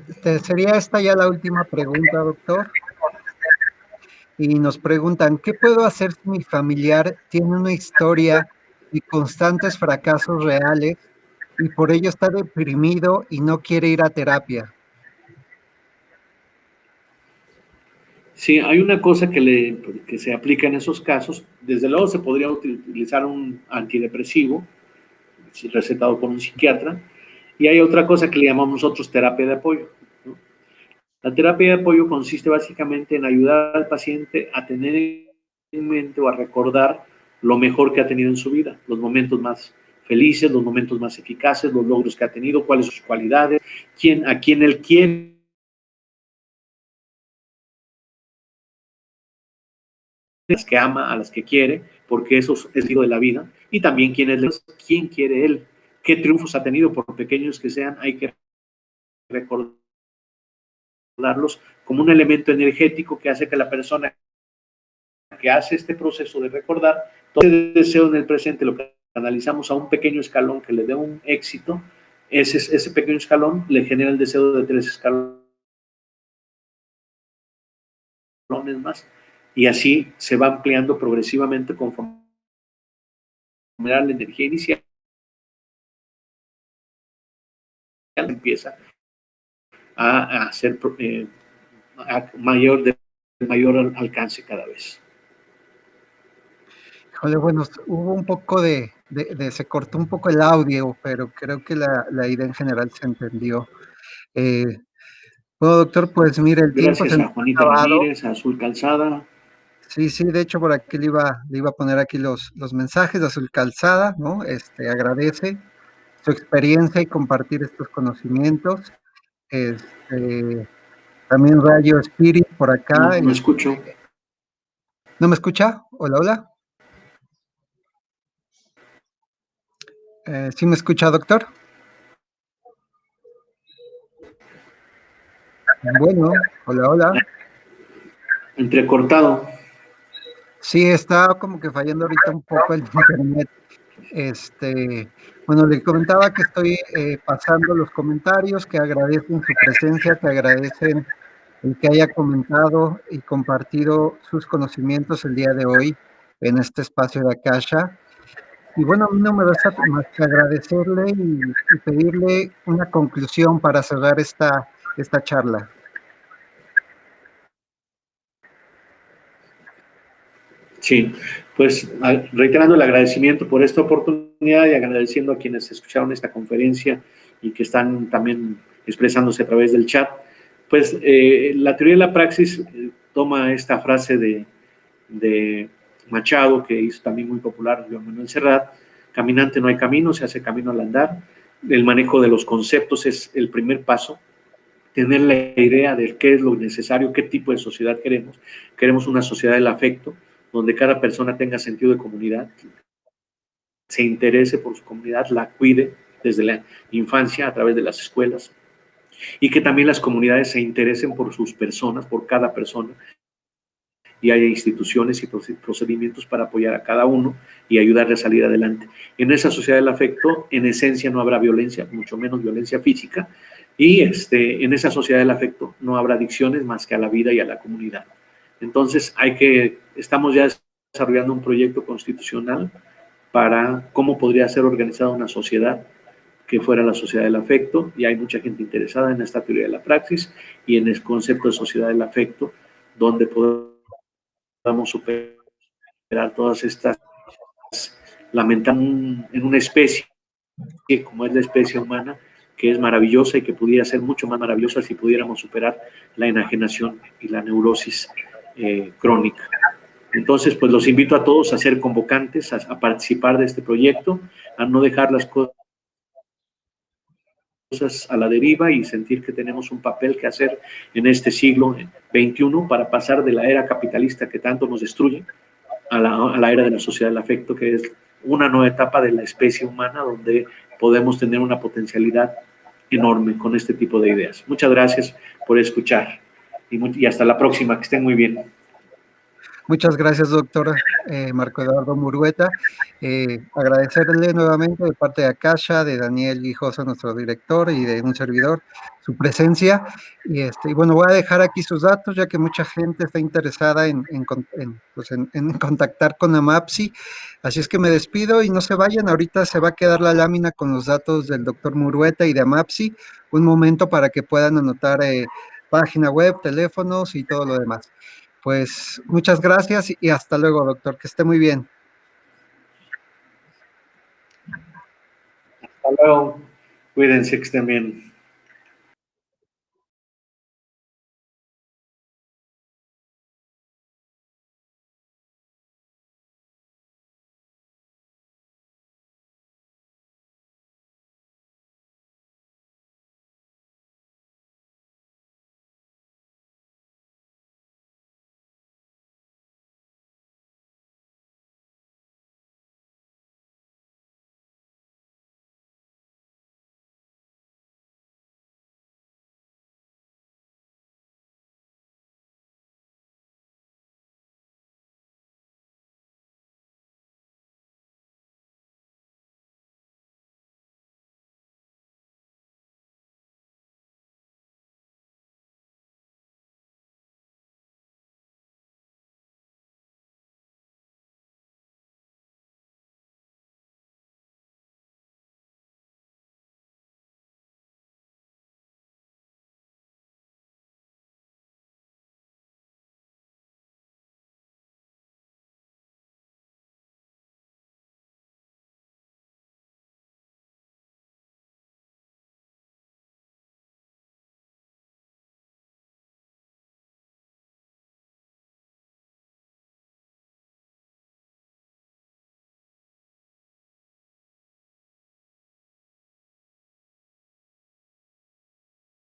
sería esta ya la última pregunta, doctor. Y nos preguntan, ¿qué puedo hacer si mi familiar tiene una historia de constantes fracasos reales y por ello está deprimido y no quiere ir a terapia? Sí, hay una cosa que se aplica en esos casos. Desde luego se podría utilizar un antidepresivo recetado por un psiquiatra, y hay otra cosa que le llamamos nosotros terapia de apoyo, ¿no? La terapia de apoyo consiste básicamente en ayudar al paciente a tener en mente o a recordar lo mejor que ha tenido en su vida, los momentos más felices, los momentos más eficaces, los logros que ha tenido, cuáles son sus cualidades, a quién él quiere, las que ama, a las que quiere, porque eso es lo de la vida, y también quién quiere él, qué triunfos ha tenido, por pequeños que sean, hay que recordarlos como un elemento energético que hace que la persona que hace este proceso de recordar todo ese deseo en el presente lo canalizamos a un pequeño escalón que le dé un éxito, ese pequeño escalón le genera el deseo de 3 escalones más, y así se va ampliando progresivamente conforme la energía inicial empieza a ser de mayor alcance cada vez. Híjole, bueno, hubo un poco se cortó un poco el audio, pero creo que la idea en general se entendió. Bueno, doctor, pues mire, el tiempo se Gracias nos a ha Juanita acabado. Ramírez, a Azul Calzada. Sí, sí, de hecho por aquí le iba a poner aquí los mensajes de Azul Calzada, ¿no? Agradece su experiencia y compartir estos conocimientos. También Rayo Spirit por acá. No escucho. ¿No me escucha? Hola, hola. ¿Sí me escucha, doctor? Bueno, hola, hola. Entrecortado. Sí, está como que fallando ahorita un poco el internet. Bueno, le comentaba que estoy pasando los comentarios, que agradecen su presencia, que agradecen el que haya comentado y compartido sus conocimientos el día de hoy en este espacio de Akasha. Y bueno, a mí no me resta más que agradecerle y pedirle una conclusión para cerrar esta charla. Sí, pues reiterando el agradecimiento por esta oportunidad y agradeciendo a quienes escucharon esta conferencia y que están también expresándose a través del chat, pues la teoría de la praxis toma esta frase de Machado, que hizo también muy popular Joan Manuel Serrat: caminante no hay camino, se hace camino al andar. El manejo de los conceptos es el primer paso. Tener la idea de qué es lo necesario, qué tipo de sociedad queremos. Queremos una sociedad del afecto, donde cada persona tenga sentido de comunidad, se interese por su comunidad, la cuide desde la infancia a través de las escuelas, y que también las comunidades se interesen por sus personas, por cada persona, y haya instituciones y procedimientos para apoyar a cada uno y ayudarle a salir adelante. En esa sociedad del afecto, en esencia, no habrá violencia, mucho menos violencia física, y en esa sociedad del afecto no habrá adicciones más que a la vida y a la comunidad. Entonces, estamos ya desarrollando un proyecto constitucional para cómo podría ser organizada una sociedad que fuera la sociedad del afecto, y hay mucha gente interesada en esta teoría de la praxis y en el concepto de sociedad del afecto, donde podamos superar todas estas, lamentamos en una especie como es la especie humana, que es maravillosa y que pudiera ser mucho más maravillosa si pudiéramos superar la enajenación y la neurosis crónica. Entonces, pues los invito a todos a ser convocantes, a participar de este proyecto, a no dejar las cosas a la deriva y sentir que tenemos un papel que hacer en este siglo XXI para pasar de la era capitalista que tanto nos destruye a la era de la sociedad del afecto, que es una nueva etapa de la especie humana donde podemos tener una potencialidad enorme con este tipo de ideas. Muchas gracias por escuchar y hasta la próxima, que estén muy bien. Muchas gracias, doctor Marco Eduardo Murueta. Agradecerle nuevamente de parte de Akasha, de Daniel Guijosa, nuestro director, y de un servidor, su presencia. Y bueno, voy a dejar aquí sus datos, ya que mucha gente está interesada pues en contactar con Amapsi. Así es que me despido y no se vayan. Ahorita se va a quedar la lámina con los datos del doctor Murueta y de Amapsi. Un momento para que puedan anotar página web, teléfonos y todo lo demás. Pues muchas gracias y hasta luego, doctor. Que esté muy bien. Hasta luego. Cuídense, que estén bien.